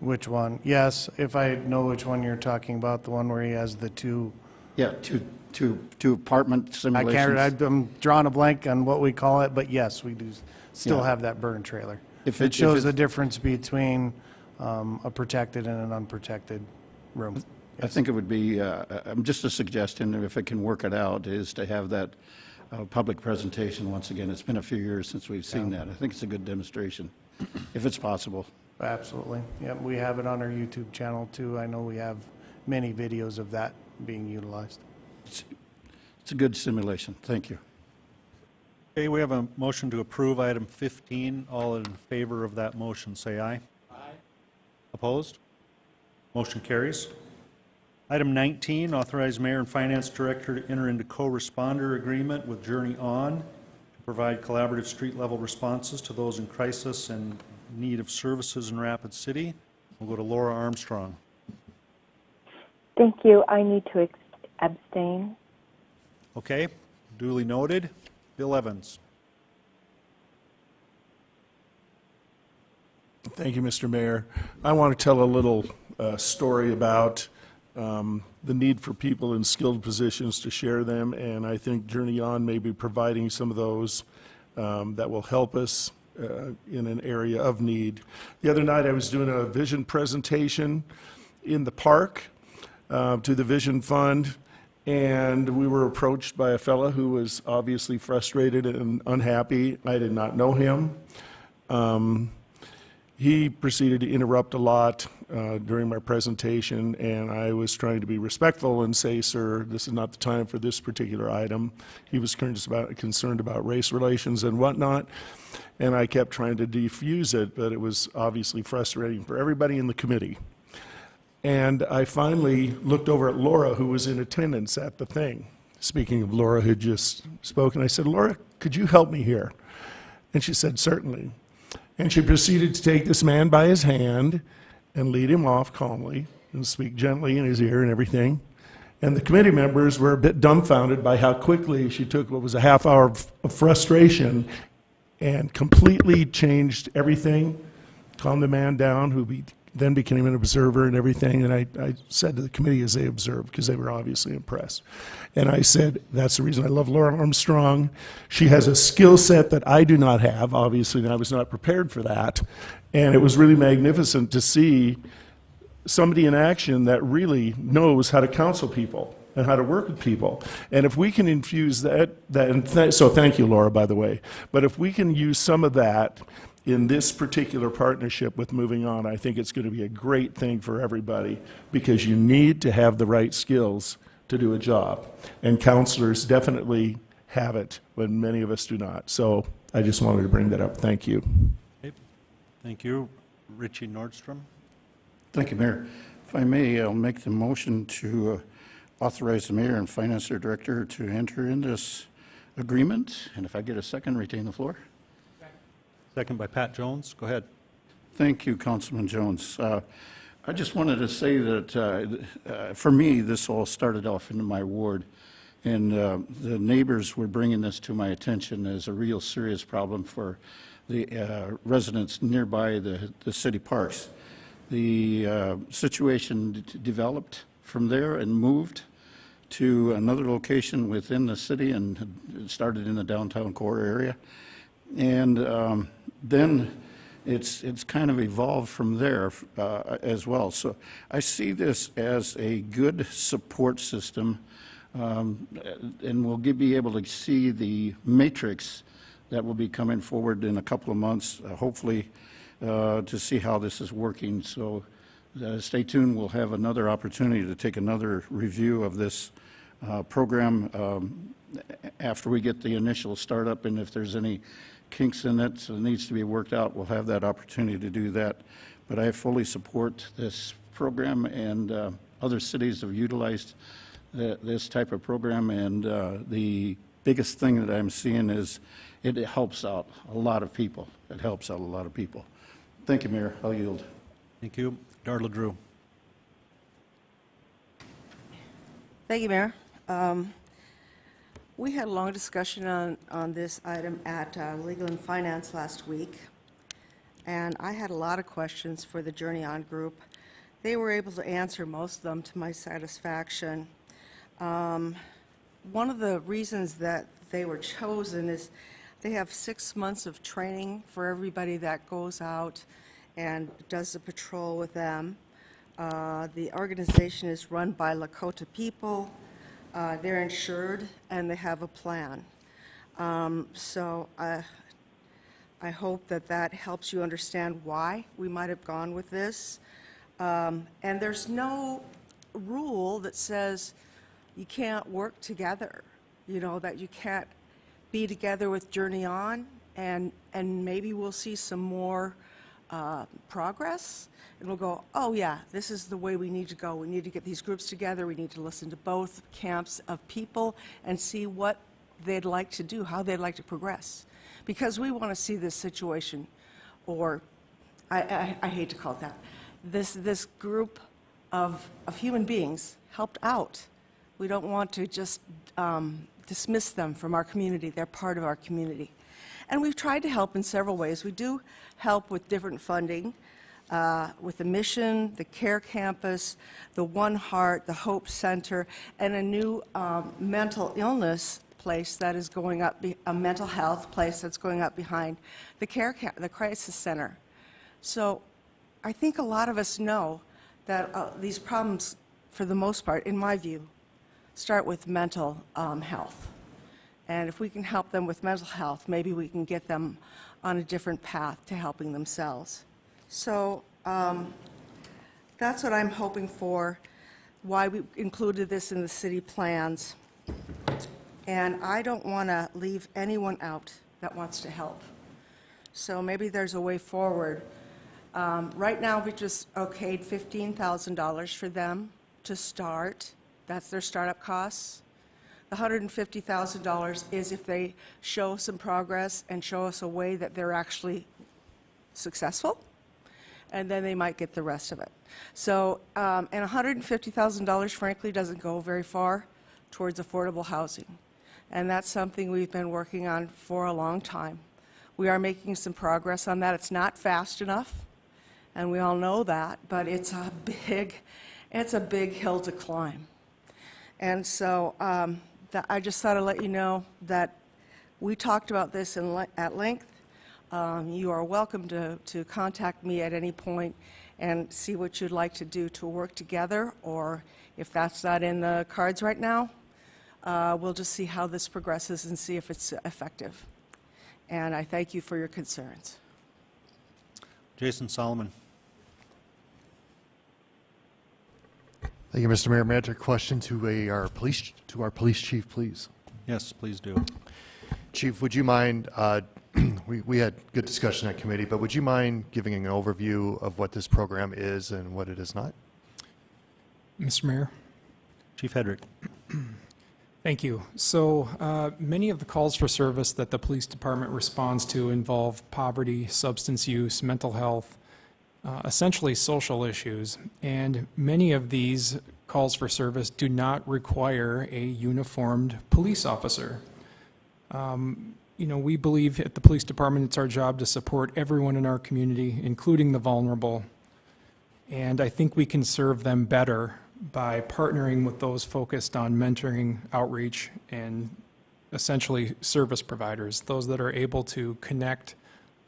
Which one? Yes, if I know which one you're talking about, the one where he has the two. Yeah, two apartment simulations. I'm drawing a blank on what we call it, but yes, we do still have that burn trailer. It shows the difference between a protected and an unprotected room. Yes. I think it would be, just a suggestion, if it can work it out, is to have that public presentation once again. It's been a few years since we've seen that. I think it's a good demonstration, if it's possible. Absolutely. Yeah, we have it on our YouTube channel too. I know we have many videos of that being utilized. It's a good simulation. Thank you. Okay, we have a motion to approve item 15. All in favor of that motion, say aye. Aye. Opposed? Motion carries. Item 19, authorize Mayor and Finance Director to enter into co-responder agreement with Journey On to provide collaborative street-level responses to those in crisis and need of services in Rapid City. We'll go to Laura Armstrong. Thank you. I need to abstain. Okay, duly noted. Bill Evans. Thank you, Mr. Mayor. I want to tell a little story about the need for people in skilled positions to share them, and I think Journey On may be providing some of those that will help us in an area of need. The other night I was doing a vision presentation in the park to the Vision Fund, and we were approached by a fellow who was obviously frustrated and unhappy. I did not know him. He proceeded to interrupt a lot during my presentation, and I was trying to be respectful and say, sir, this is not the time for this particular item. He was concerned about race relations and whatnot, and I kept trying to defuse it, but it was obviously frustrating for everybody in the committee. And I finally looked over at Laura, who was in attendance at the thing. Speaking of Laura, who had just spoken, I said, Laura, could you help me here? And she said, certainly. And she proceeded to take this man by his hand and lead him off calmly and speak gently in his ear and everything. And the committee members were a bit dumbfounded by how quickly she took what was a half hour of frustration and completely changed everything, calmed the man down, who then became an observer and everything. And I said to the committee as they observed, because they were obviously impressed, and I said, that's the reason I love Laura Armstrong. She has a skill set that I do not have, obviously, and I was not prepared for that. And it was really magnificent to see somebody in action that really knows how to counsel people and how to work with people. And if we can infuse so thank you, Laura, by the way, but if we can use some of that in this particular partnership with Moving On, I think it's going to be a great thing for everybody, because you need to have the right skills to do a job. And counselors definitely have it when many of us do not. So I just wanted to bring that up. Thank you. Okay. Thank you. Richie Nordstrom. Thank you, Mayor. If I may, I'll make the motion to authorize the Mayor and Finance Director to enter in this agreement. And if I get a second, retain the floor. Second by Pat Jones. Go ahead. Thank you, Councilman Jones. I just wanted to say that for me, this all started off in my ward, and the neighbors were bringing this to my attention as a real serious problem for the residents nearby the city parks. The situation developed from there and moved to another location within the city, and it started in the downtown core area. And then it's kind of evolved from there as well. So I see this as a good support system, and we'll be able to see the matrix that will be coming forward in a couple of months, hopefully, to see how this is working. So stay tuned. We'll have another opportunity to take another review of this program after we get the initial startup, and if there's any kinks in it that needs to be worked out, we'll have that opportunity to do that. But I fully support this program, and other cities have utilized this type of program, and the biggest thing that I'm seeing is it helps out a lot of people. It helps out a lot of people. Thank you, Mayor. I'll yield. Thank you. Darla Drew. Thank you, Mayor. We had a long discussion on this item at Legal and Finance last week, and I had a lot of questions for the Journey On group. They were able to answer most of them to my satisfaction. One of the reasons that they were chosen is they have 6 months of training for everybody that goes out and does the patrol with them. The organization is run by Lakota people. They're insured, and they have a plan. So I hope that that helps you understand why we might have gone with this. And there's no rule that says you can't work together, you know, that you can't be together with Journey On, and maybe we'll see some more progress, and we'll go, oh yeah, this is the way we need to go. We need to get these groups together. We need to listen to both camps of people and see what they'd like to do, how they'd like to progress. Because we want to see this situation, or I hate to call it that, this group of human beings helped out. We don't want to just dismiss them from our community. They're part of our community. And we've tried to help in several ways. We do help with different funding, with the mission, the Care Campus, the One Heart, the Hope Center, and a new mental illness place that is going up, a mental health place that's going up behind the the Crisis Center. So I think a lot of us know that these problems, for the most part, in my view, start with mental health. And if we can help them with mental health, maybe we can get them on a different path to helping themselves. So that's what I'm hoping for, why we included this in the city plans. And I don't want to leave anyone out that wants to help. So maybe there's a way forward. Right now, we just okayed $15,000 for them to start. That's their startup costs. The $150,000 is if they show some progress and show us a way that they're actually successful, and then they might get the rest of it. So, and $150,000, frankly, doesn't go very far towards affordable housing. And that's something we've been working on for a long time. We are making some progress on that. It's not fast enough, and we all know that, but it's a big hill to climb. And so I just thought I'd let you know that we talked about this at length. You are welcome to contact me at any point and see what you'd like to do to work together, or if that's not in the cards right now, we'll just see how this progresses and see if it's effective. And I thank you for your concerns. Jason Solomon. Thank you, Mr. Mayor. May I ask a question to our police chief, please? Yes, please do. Chief, would you mind, we had good discussion at committee, but would you mind giving an overview of what this program is and what it is not? Mr. Mayor. Chief Hedrick. Thank you. So many of the calls for service that the police department responds to involve poverty, substance use, mental health, essentially social issues, and many of these calls for service do not require a uniformed police officer. We believe at the police department it's our job to support everyone in our community, including the vulnerable, and I think we can serve them better by partnering with those focused on mentoring, outreach, and essentially service providers, those that are able to connect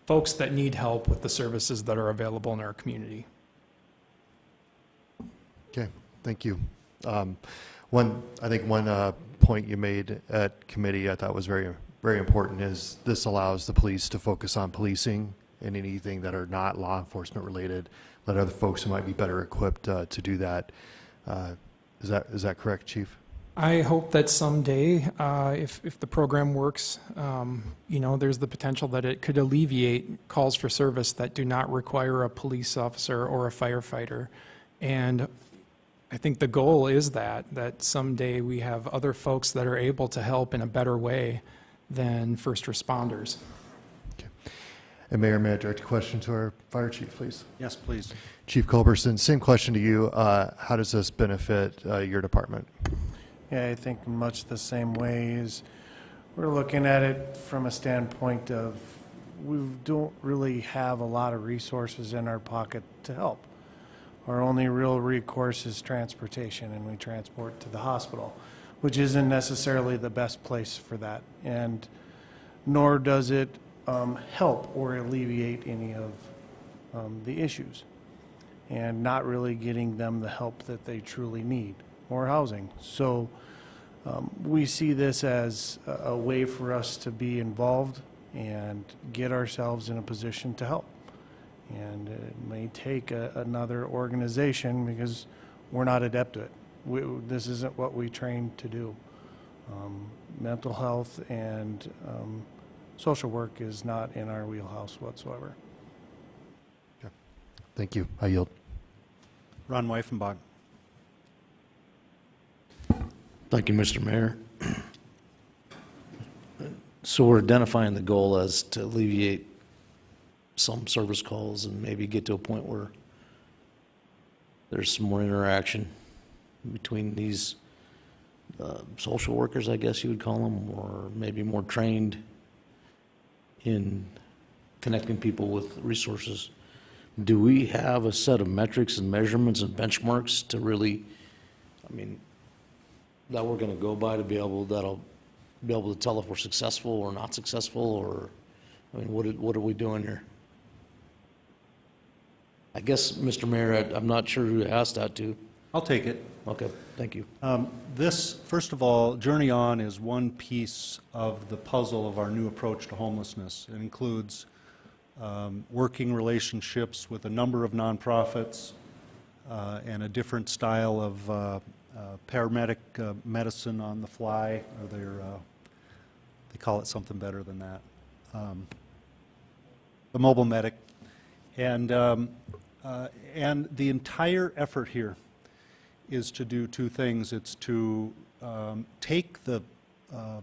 folks that need help with the services that are available in our community. Okay, thank you. One point you made at committee I thought was very, very important is this allows the police to focus on policing and anything that are not law enforcement related. Let other folks who might be better equipped to do that. Is that correct, Chief? I hope that someday, if the program works, there's the potential that it could alleviate calls for service that do not require a police officer or a firefighter. And I think the goal is that someday we have other folks that are able to help in a better way than first responders. Okay. And Mayor, may I direct a question to our fire chief, please? Yes, please. Chief Culberson, same question to you. How does this benefit your department? Yeah, I think much the same way is we're looking at it from a standpoint of we don't really have a lot of resources in our pocket to help. Our only real recourse is transportation, and we transport to the hospital, which isn't necessarily the best place for that, and nor does it help or alleviate any of the issues, and not really getting them the help that they truly need. More housing. So we see this as a way for us to be involved and get ourselves in a position to help. And it may take another organization because we're not adept at it. This isn't what we trained to do. Mental health and social work is not in our wheelhouse whatsoever. Okay. Thank you. I yield. Ron Weifenbach. Thank you, Mr. Mayor. So we're identifying the goal as to alleviate some service calls and maybe get to a point where there's some more interaction between these social workers, I guess you would call them, or maybe more trained in connecting people with resources. Do we have a set of metrics and measurements and benchmarks to really, that we're going to go by to be able to tell if we're successful or not successful, or what are we doing here? I guess, Mr. Mayor, I'm not sure who to ask that to. I'll take it. Okay, thank you. This, first of all, Journey On is one piece of the puzzle of our new approach to homelessness. It includes working relationships with a number of nonprofits and a different style of paramedic medicine on the fly, or they call it something better than that. The mobile medic. And the entire effort here is to do two things. It's to take the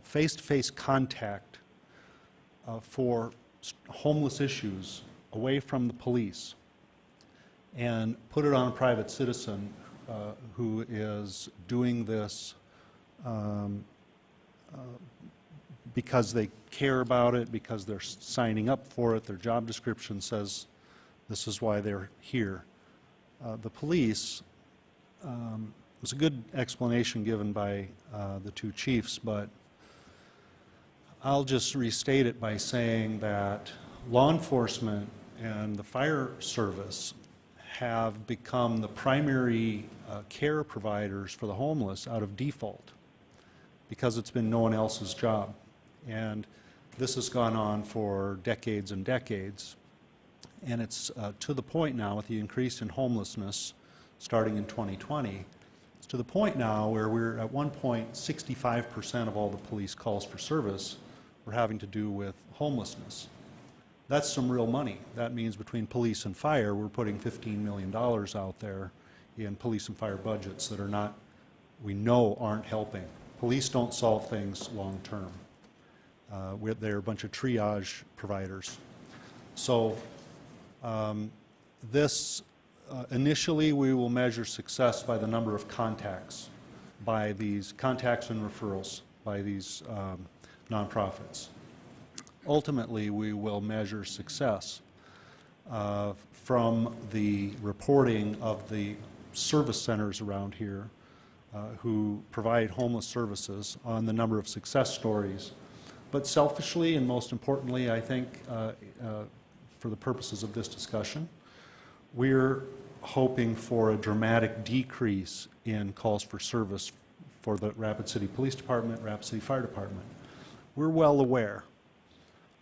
face-to-face contact for homeless issues away from the police and put it on a private citizen who is doing this because they care about it, because they're signing up for it, their job description says this is why they're here. The police, was a good explanation given by the two chiefs, but I'll just restate it by saying that law enforcement and the fire service have become the primary care providers for the homeless out of default because it's been no one else's job. And this has gone on for decades and decades. And it's to the point now with the increase in homelessness starting in 2020, it's to the point now where we're at one point 65% of all the police calls for service were having to do with homelessness. That's some real money. That means between police and fire, we're putting $15 million out there in police and fire budgets that are not, we know aren't helping. Police don't solve things long term. They're a bunch of triage providers. So This, initially, we will measure success by the number of contacts, by these contacts and referrals by these nonprofits. Ultimately, we will measure success from the reporting of the service centers around here who provide homeless services on the number of success stories. But selfishly and most importantly, I think, for the purposes of this discussion, we're hoping for a dramatic decrease in calls for service for the Rapid City Police Department, Rapid City Fire Department. We're well aware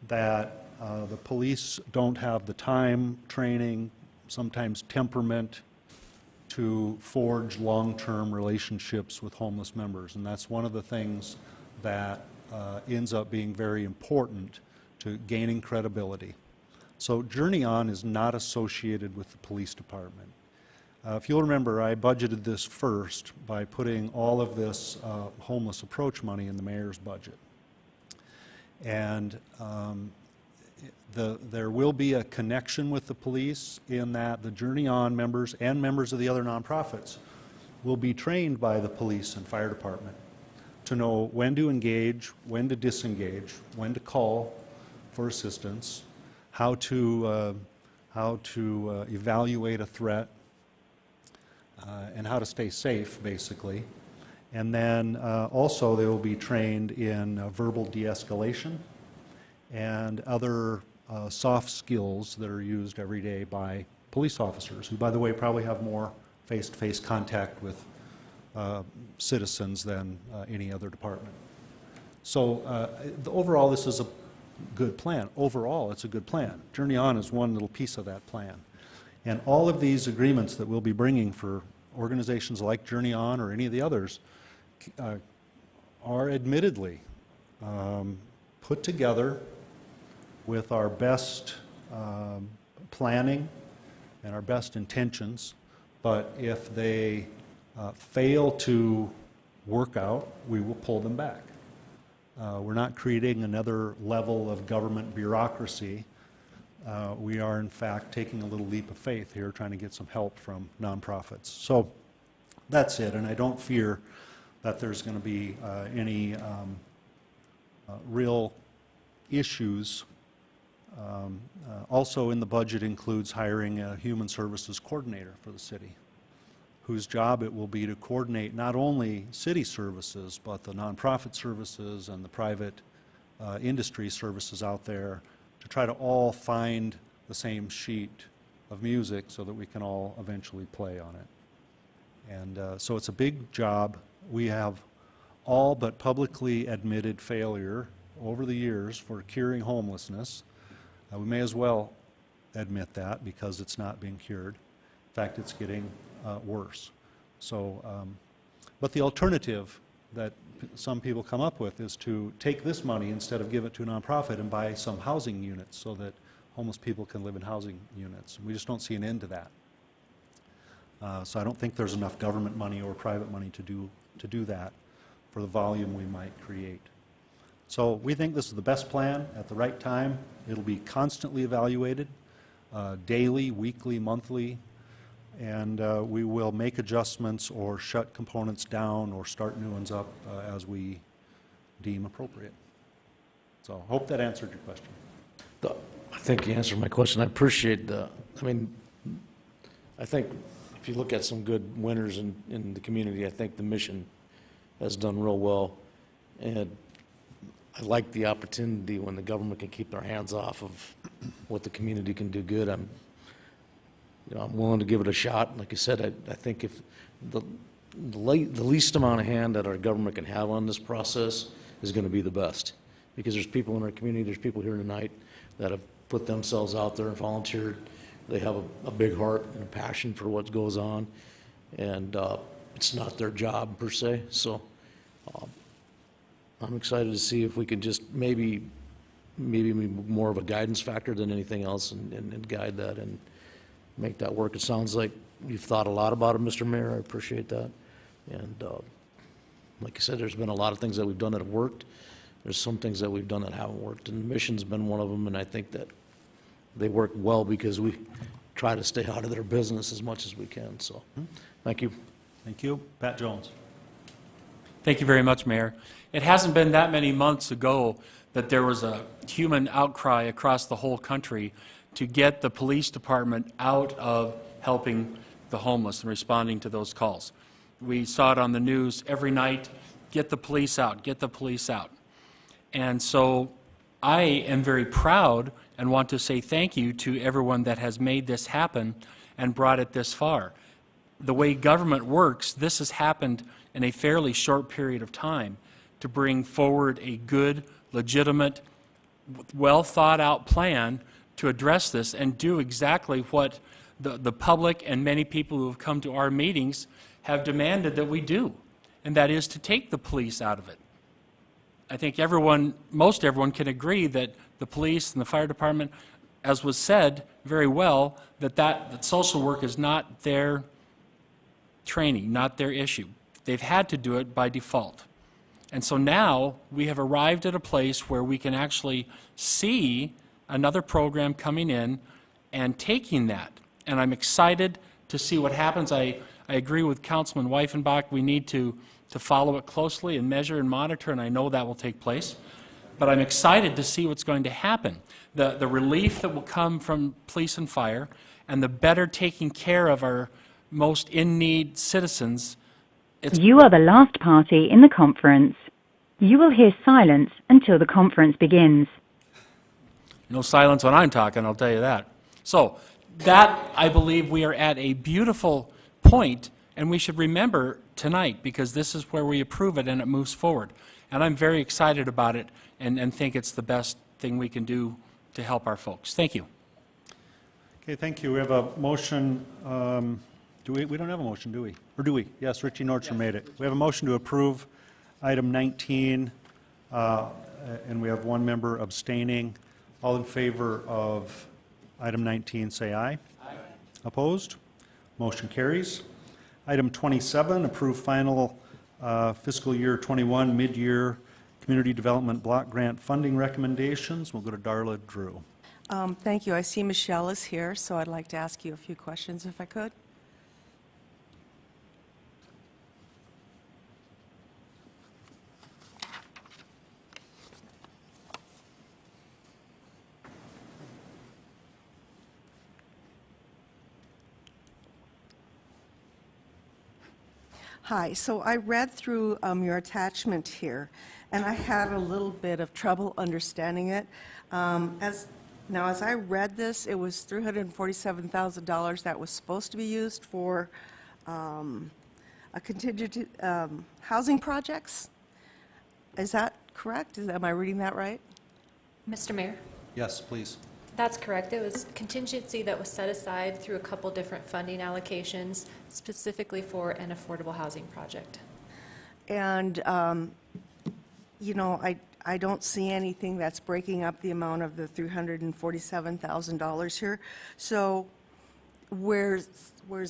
that the police don't have the time, training, sometimes temperament to forge long-term relationships with homeless members, and that's one of the things that ends up being very important to gaining credibility. So Journey On is not associated with the police department. If you'll remember, I budgeted this first by putting all of this homeless approach money in the mayor's budget. And there will be a connection with the police in that the Journey On members and members of the other nonprofits will be trained by the police and fire department to know when to engage, when to disengage, when to call for assistance, how to evaluate a threat, and how to stay safe, basically. And then also they will be trained in verbal de-escalation and other soft skills that are used every day by police officers, who, by the way, probably have more face-to-face contact with citizens than any other department. So overall, this is a good plan. Overall, it's a good plan. Journey On is one little piece of that plan. And all of these agreements that we'll be bringing for organizations like Journey On or any of the others are admittedly put together with our best planning and our best intentions, but if they fail to work out, we will pull them back. We're not creating another level of government bureaucracy. We are, in fact, taking a little leap of faith here, trying to get some help from nonprofits. So that's it, and I don't fear that there's going to be any real issues. Also in the budget includes hiring a human services coordinator for the city, whose job it will be to coordinate not only city services, but the nonprofit services and the private industry services out there, to try to all find the same sheet of music so that we can all eventually play on it. And so it's a big job. We have all but publicly admitted failure over the years for curing homelessness. We may as well admit that because it's not being cured. In fact, it's getting worse. So, but the alternative that some people come up with is to take this money instead of give it to a nonprofit and buy some housing units so that homeless people can live in housing units. We just don't see an end to that. So I don't think there's enough government money or private money to do that for the volume we might create. So we think this is the best plan at the right time. It'll be constantly evaluated, daily, weekly, monthly, and we will make adjustments or shut components down or start new ones up as we deem appropriate. So I hope that answered your question. I think you answered my question. I appreciate the, I mean, I think if you look at some good winners in the community, I think the mission has done real well. And I like the opportunity when the government can keep their hands off of what the community can do good. I'm willing to give it a shot. Like I said, I think if the least amount of hand that our government can have on this process is going to be the best. Because there's people in our community, there's people here tonight that have put themselves out there and volunteered. They have a big heart and a passion for what goes on. And it's not their job per se. So I'm excited to see if we can just maybe be more of a guidance factor than anything else and guide that and make that work. It sounds like you've thought a lot about it, Mr. Mayor. I appreciate that. And like I said, there's been a lot of things that we've done that have worked. There's some things that we've done that haven't worked, and the mission's been one of them, and I think that they work well because we try to stay out of their business as much as we can, so, thank you. Thank you. Pat Jones. Thank you very much, Mayor. It hasn't been that many months ago that there was a human outcry across the whole country to get the police department out of helping the homeless and responding to those calls. We saw it on the news every night, get the police out, get the police out. And so I am very proud and want to say thank you to everyone that has made this happen and brought it this far. The way government works, this has happened in a fairly short period of time to bring forward a good, legitimate, well-thought-out plan to address this and do exactly what the public and many people who have come to our meetings have demanded that we do, and that is to take the police out of it. I think most everyone can agree that the police and the fire department, as was said very well, that social work is not their training, not their issue. They've had to do it by default. And so now we have arrived at a place where we can actually see another program coming in and taking that. And I'm excited to see what happens. I agree with Councilman Weifenbach. We need to follow it closely and measure and monitor, and I know that will take place. But I'm excited to see what's going to happen. The relief that will come from police and fire and the better taking care of our most in-need citizens. You are the last party in the conference. You will hear silence until the conference begins. No silence when I'm talking, I'll tell you that. So that, I believe, we are at a beautiful point, and we should remember tonight, because this is where we approve it and it moves forward. And I'm very excited about it and think it's the best thing we can do to help our folks. Thank you. Okay, thank you. We have a motion. We don't have a motion, do we? Or do we? Yes, Richie Nordstrom made it. We have a motion to approve item 19, and we have one member abstaining. All in favor of item 19, say aye. Aye. Opposed? Motion carries. Item 27, approve final fiscal year 21 mid-year community development block grant funding recommendations. We'll go to Darla Drew. Thank you. I see Michelle is here, so I'd like to ask you a few questions if I could. Hi, so I read through your attachment here, and I had a little bit of trouble understanding it. As I read this, it was $347,000 that was supposed to be used for a contingent housing projects. Is that correct? Am I reading that right? Mr. Mayor? Yes, please. That's correct. It was contingency that was set aside through a couple different funding allocations, specifically for an affordable housing project. And, you know, I don't see anything that's breaking up the amount of the $347,000 here. So where's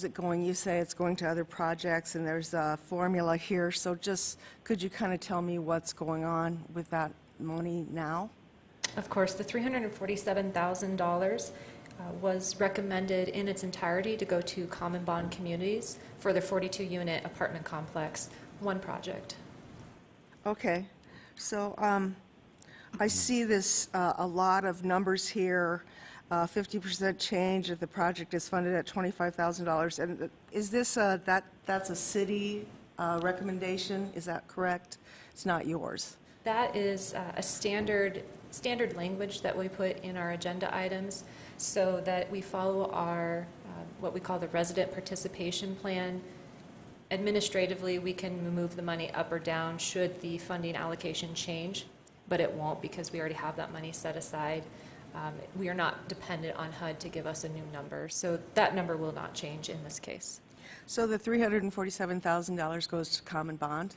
it going? You say it's going to other projects, and there's a formula here. So just could you kind of tell me what's going on with that money now? Of course, the $347,000 was recommended in its entirety to go to Common Bond Communities for the 42-unit apartment complex, one project. Okay. So I see this, a lot of numbers here, 50% change if the project is funded at $25,000. And is this that's a city recommendation? Is that correct? It's not yours. That is a standard language that we put in our agenda items so that we follow our what we call the resident participation plan. Administratively, we can move the money up or down should the funding allocation change, but it won't because we already have that money set aside. We are not dependent on HUD to give us a new number, so that number will not change in this case. So the $347,000 goes to Common Bond?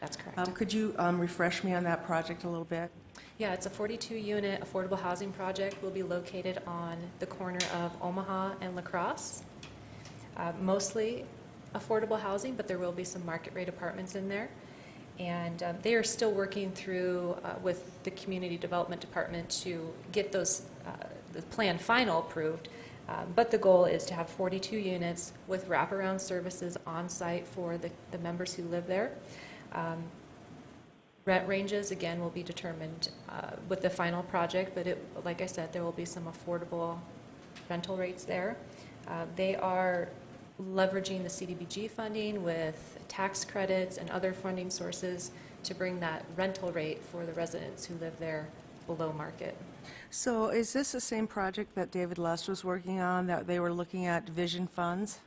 That's correct. Could you refresh me on that project a little bit? Yeah, it's a 42-unit affordable housing project. Will be located on the corner of Omaha and La Crosse. Mostly affordable housing, but there will be some market rate apartments in there. And they are still working through with the Community Development Department to get those the plan final approved. But the goal is to have 42 units with wraparound services on site for the members who live there. Rent ranges, again, will be determined with the final project, but like I said, there will be some affordable rental rates there. They are leveraging the CDBG funding with tax credits and other funding sources to bring that rental rate for the residents who live there below market. So is this the same project that David Lust was working on, that they were looking at vision funds?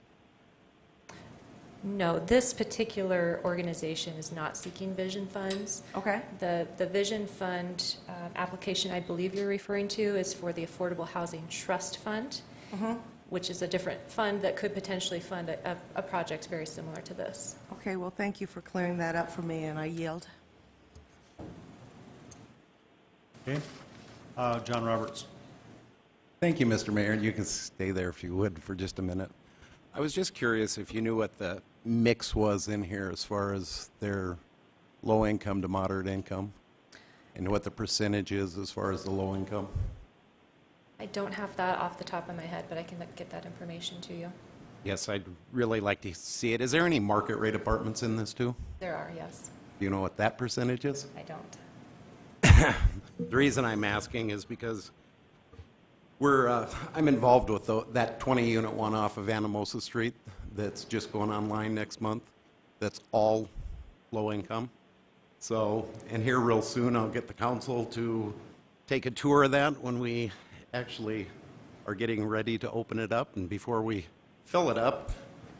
No, this particular organization is not seeking vision funds. Okay. The vision fund application I believe you're referring to is for the Affordable Housing Trust Fund, which is a different fund that could potentially fund a project very similar to this. Okay, well, thank you for clearing that up for me, and I yield. Okay. John Roberts. Thank you, Mr. Mayor. You can stay there if you would for just a minute. I was just curious if you knew what the mix was in here as far as their low income to moderate income, and what the percentage is as far as the low income. I don't have that off the top of my head, but I can get that information to you. Yes, I'd really like to see it. Is there any market rate apartments in this too? There are, yes. Do you know what that percentage is? I don't. The reason I'm asking is because I'm involved with that 20-unit one off of Anamosa Street that's just going online next month. That's all low income. So, and here real soon I'll get the council to take a tour of that when we actually are getting ready to open it up and before we fill it up.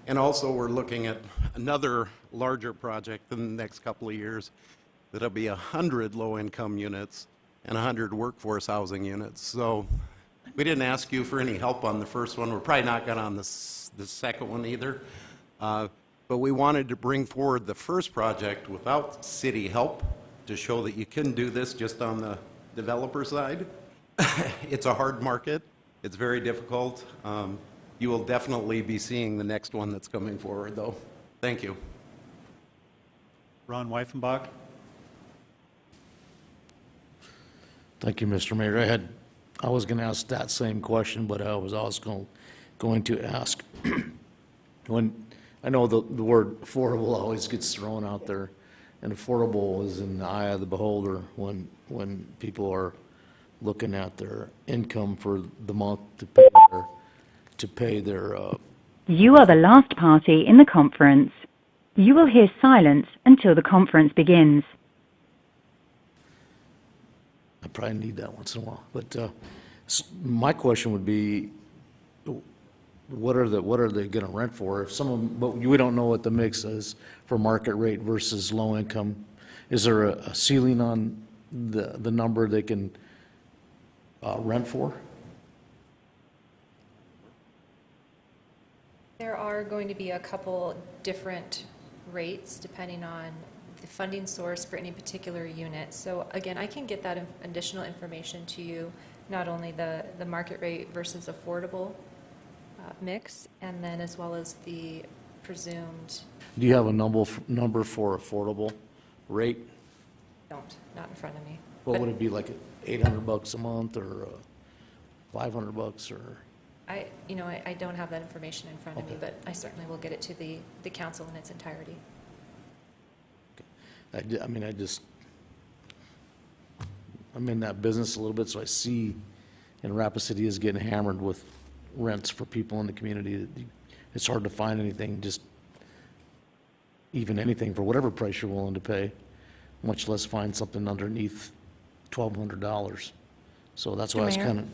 And also we're looking at another larger project in the next couple of years that'll be 100 low-income units and 100 workforce housing units. So we didn't ask you for any help on the first one. We're probably not going on the second one either. But we wanted to bring forward the first project without city help to show that you can do this just on the developer side. It's a hard market. It's very difficult. You will definitely be seeing the next one that's coming forward, though. Thank you. Ron Weifenbach. Thank you, Mr. Mayor. I was going to ask that same question, but I was also going to ask, when I know the word affordable always gets thrown out there, and affordable is in the eye of the beholder when people are looking at their income for the month to pay their. You are the last party in the conference. You will hear silence until the conference begins. I probably need that once in a while. But my question would be, what are they going to rent for? If some of them, but we don't know what the mix is for market rate versus low income. Is there a ceiling on the number they can rent for? There are going to be a couple different rates depending on the funding source for any particular unit. So again, I can get that additional information to you, not only the market rate versus affordable mix, and then as well as the presumed. Do you have a number for affordable rate? Not in front of me. What would it be, like $800 a month or $500 or? I don't have that information in front of me, but I certainly will get it to the council in its entirety. I'm in that business a little bit, so I see, and Rapid City is getting hammered with rents for people in the community. It's hard to find anything, just even anything for whatever price you're willing to pay, much less find something underneath $1,200. So that's why I was kind of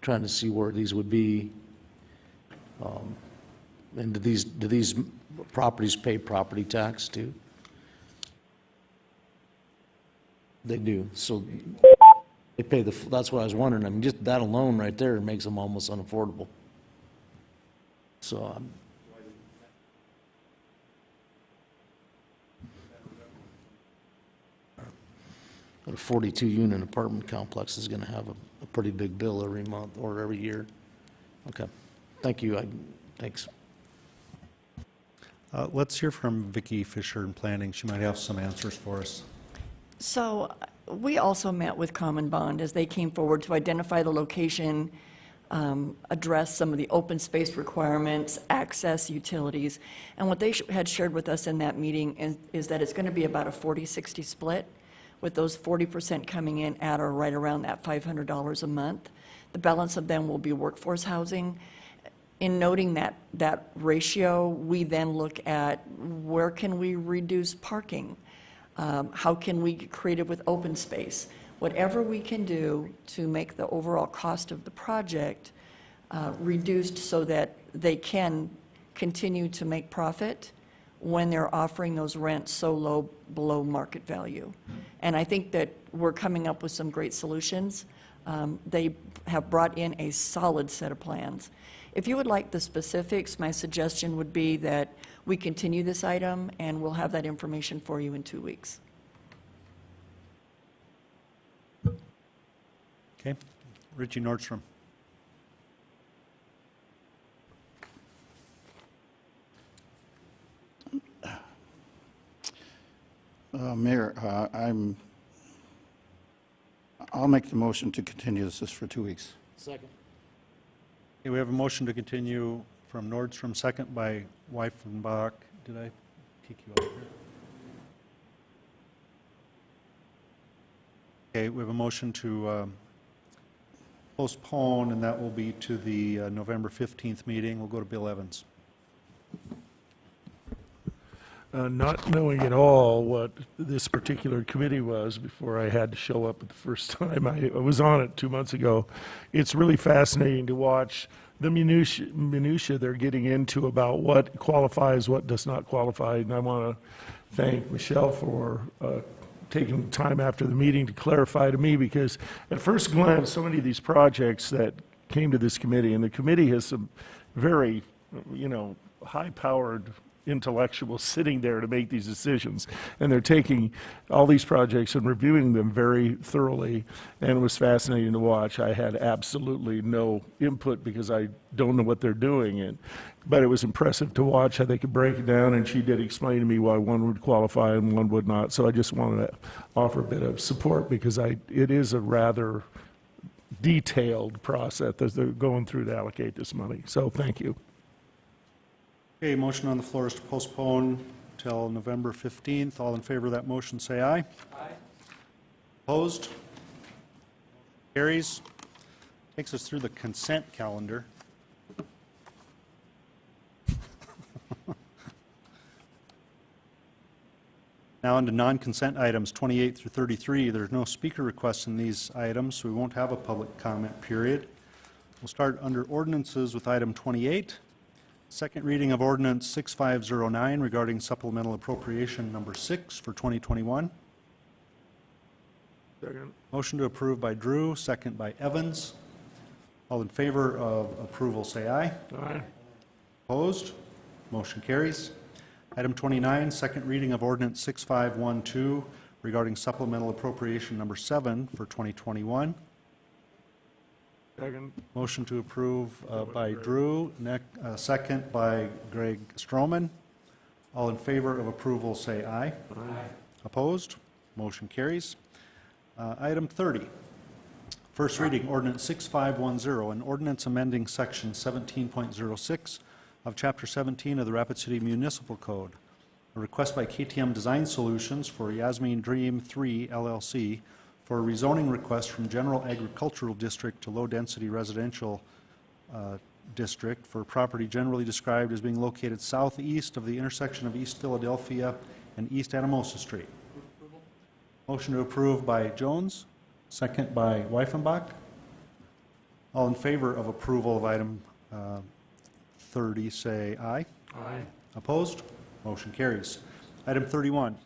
trying to see where these would be. And do these properties pay property tax too? They do. So they pay that's what I was wondering. I mean, just that alone right there makes them almost unaffordable. So a 42-unit apartment complex is going to have a pretty big bill every month or every year. Okay. Thank you. Thanks. Let's hear from Vicki Fisher in planning. She might have some answers for us. So we also met with Common Bond as they came forward to identify the location address some of the open space requirements, access, utilities. And what they had shared with us in that meeting is that it's going to be about a 40-60 split, with those 40% coming in at or right around that $500 a month. The balance of them will be workforce housing. In noting that ratio, we then look at where can we reduce parking? How can we get creative with open space? Whatever we can do to make the overall cost of the project reduced so that they can continue to make profit when they're offering those rents so low below market value. And I think that we're coming up with some great solutions. They have brought in a solid set of plans. If you would like the specifics, my suggestion would be that we continue this item, and we'll have that information for you in 2 weeks. Okay. Richie Nordstrom. Mayor, I'll make the motion to continue this for 2 weeks. Second. Okay, we have a motion to continue from Nordstrom, second by Weifenbach. Did I kick you out here? Okay, we have a motion to postpone, and that will be to the November 15th meeting. We'll go to Bill Evans. Not knowing at all what this particular committee was before I had to show up the first time I was on it 2 months ago, it's really fascinating to watch the minutia they're getting into about what qualifies, what does not qualify. And I want to thank Michelle for taking time after the meeting to clarify to me, because at first glance, so many of these projects that came to this committee, and the committee has some very, high-powered intellectuals sitting there to make these decisions, and they're taking all these projects and reviewing them very thoroughly, and it was fascinating to watch. I had absolutely no input because I don't know what they're doing, but it was impressive to watch how they could break it down, and she did explain to me why one would qualify and one would not. So I just wanted to offer a bit of support, because it is a rather detailed process that they're going through to allocate this money. So thank you. Okay, motion on the floor is to postpone till November 15th. All in favor of that motion, say aye. Aye. Opposed? Carries. Takes us through the consent calendar. Now on to non-consent items 28 through 33. There's no speaker requests in these items, so we won't have a public comment period. We'll start under ordinances with item 28. Second reading of ordinance 6509 regarding supplemental appropriation number 6 for 2021. Second. Motion to approve by Drew, second by Evans. All in favor of approval, say aye. Aye. Opposed? Motion carries. Item 29, second reading of ordinance 6512 regarding supplemental appropriation number 7 for 2021. Second. Motion to approve by Drew, second by Greg Stroman. All in favor of approval, say aye. Aye. Opposed? Motion carries. Item 30, first reading ordinance 6510, an ordinance amending section 17.06 of Chapter 17 of the Rapid City Municipal Code. A request by KTM Design Solutions for Yasmin Dream 3 LLC for a rezoning request from General Agricultural District to Low-Density Residential District for property generally described as being located southeast of the intersection of East Philadelphia and East Anamosa Street. Motion to approve by Jones, second by Weifenbach. All in favor of approval of item 30, say aye. Aye. Opposed? Motion carries. Item 31.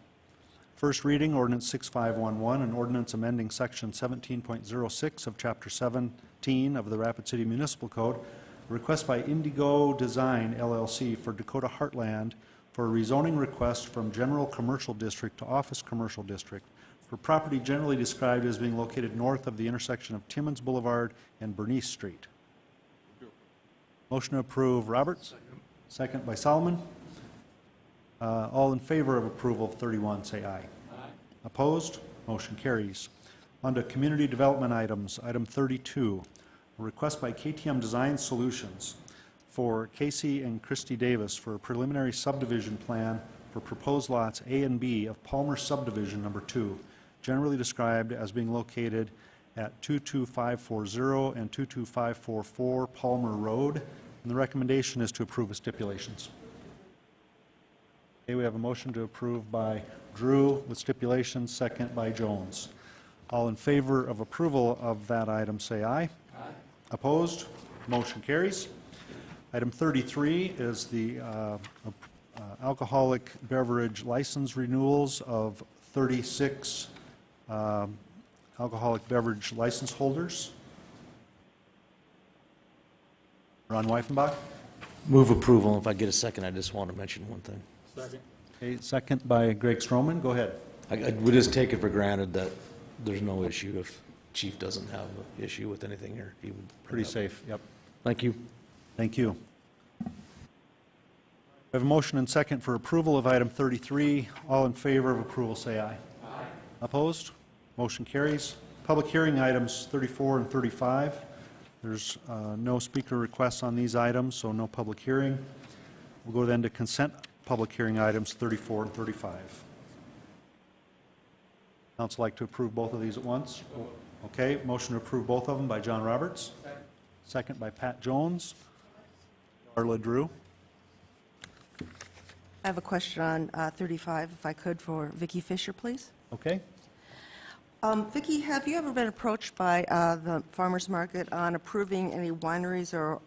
First reading, ordinance 6511, an ordinance amending section 17.06 of Chapter 17 of the Rapid City Municipal Code. A request by Indigo Design LLC for Dakota Heartland for a rezoning request from General Commercial District to Office Commercial District for property generally described as being located north of the intersection of Timmons Boulevard and Bernice Street. Motion to approve, Roberts. Second by Solomon. All in favor of approval of 31, say aye. Aye. Opposed? Motion carries. On to community development items. Item 32, A request by KTM Design Solutions for Casey and Christy Davis for a preliminary subdivision plan for proposed lots A and B of Palmer Subdivision Number 2, generally described as being located at 22540 and 22544 Palmer Road. And the recommendation is to approve with stipulations. Okay, we have a motion to approve by Drew with stipulations, second by Jones. All in favor of approval of that item, say aye. Aye. Opposed? Motion carries. Item 33 is the alcoholic beverage license renewals of 36 alcoholic beverage license holders. Ron Weifenbach. Move approval. If I get a second, I just want to mention one thing. Second. Okay, second by Greg Stroman. Go ahead. I would just take it for granted that there's no issue if Chief doesn't have an issue with anything here. He would Pretty safe, yep. Thank you. Thank you. We have a motion and second for approval of item 33. All in favor of approval, say aye. Aye. Opposed? Motion carries. Public hearing items 34 and 35. There's no speaker requests on these items, so no public hearing. We'll go then to consent public hearing items 34 and 35. Council like to approve both of these at once? Okay, motion to approve both of them by John Roberts. Second by Pat Jones. Darla Drew. I have a question on 35, if I could, for Vicki Fisher, please. Okay. Vicki, have you ever been approached by the farmers market on approving any wineries or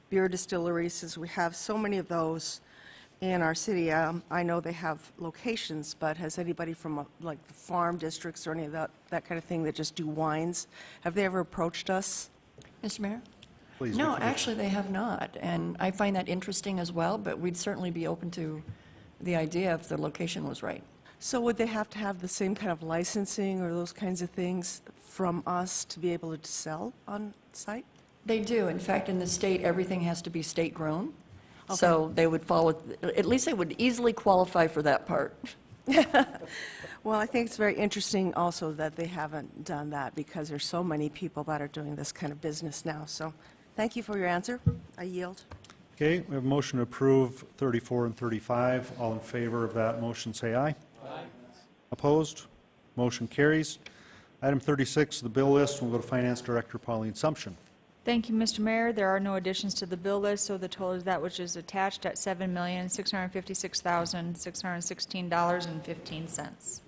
beer distilleries, since we have so many of those in our city? I know they have locations, but has anybody from like the farm districts or any of that kind of thing that just do wines, have they ever approached us? Mr. Mayor? Please, No, Vicki. actually, they have not, and I find that interesting as well, but we'd certainly be open to the idea if the location was right. So would they have to have the same kind of licensing or those kinds of things from us to be able to sell on site? They do. In fact, in the state, everything has to be state-grown. Okay. So they would follow, at least they would easily qualify for that part. Well, I think it's very interesting also that they haven't done that, because there's so many people that are doing this kind of business now. So thank you for your answer. I yield. Okay, we have a motion to approve 34 and 35. All in favor of that motion, say aye. Aye. Opposed? Motion carries. Item 36, the bill list. We'll go to Finance Director Pauline Sumption. Thank you, Mr. Mayor. There are no additions to the bill list, so the total is that which is attached at $7,656,616.15.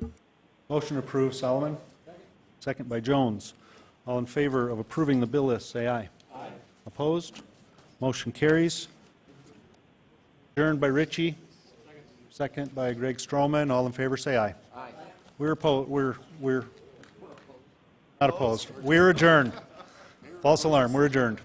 Motion approved, Solomon. Second by Jones. All in favor of approving the bill list, say aye. Aye. Opposed? Motion carries. Adjourned by Ritchie. Second by Greg Stroman. All in favor, say aye. Aye. We're not opposed. We're adjourned. False alarm. We're adjourned.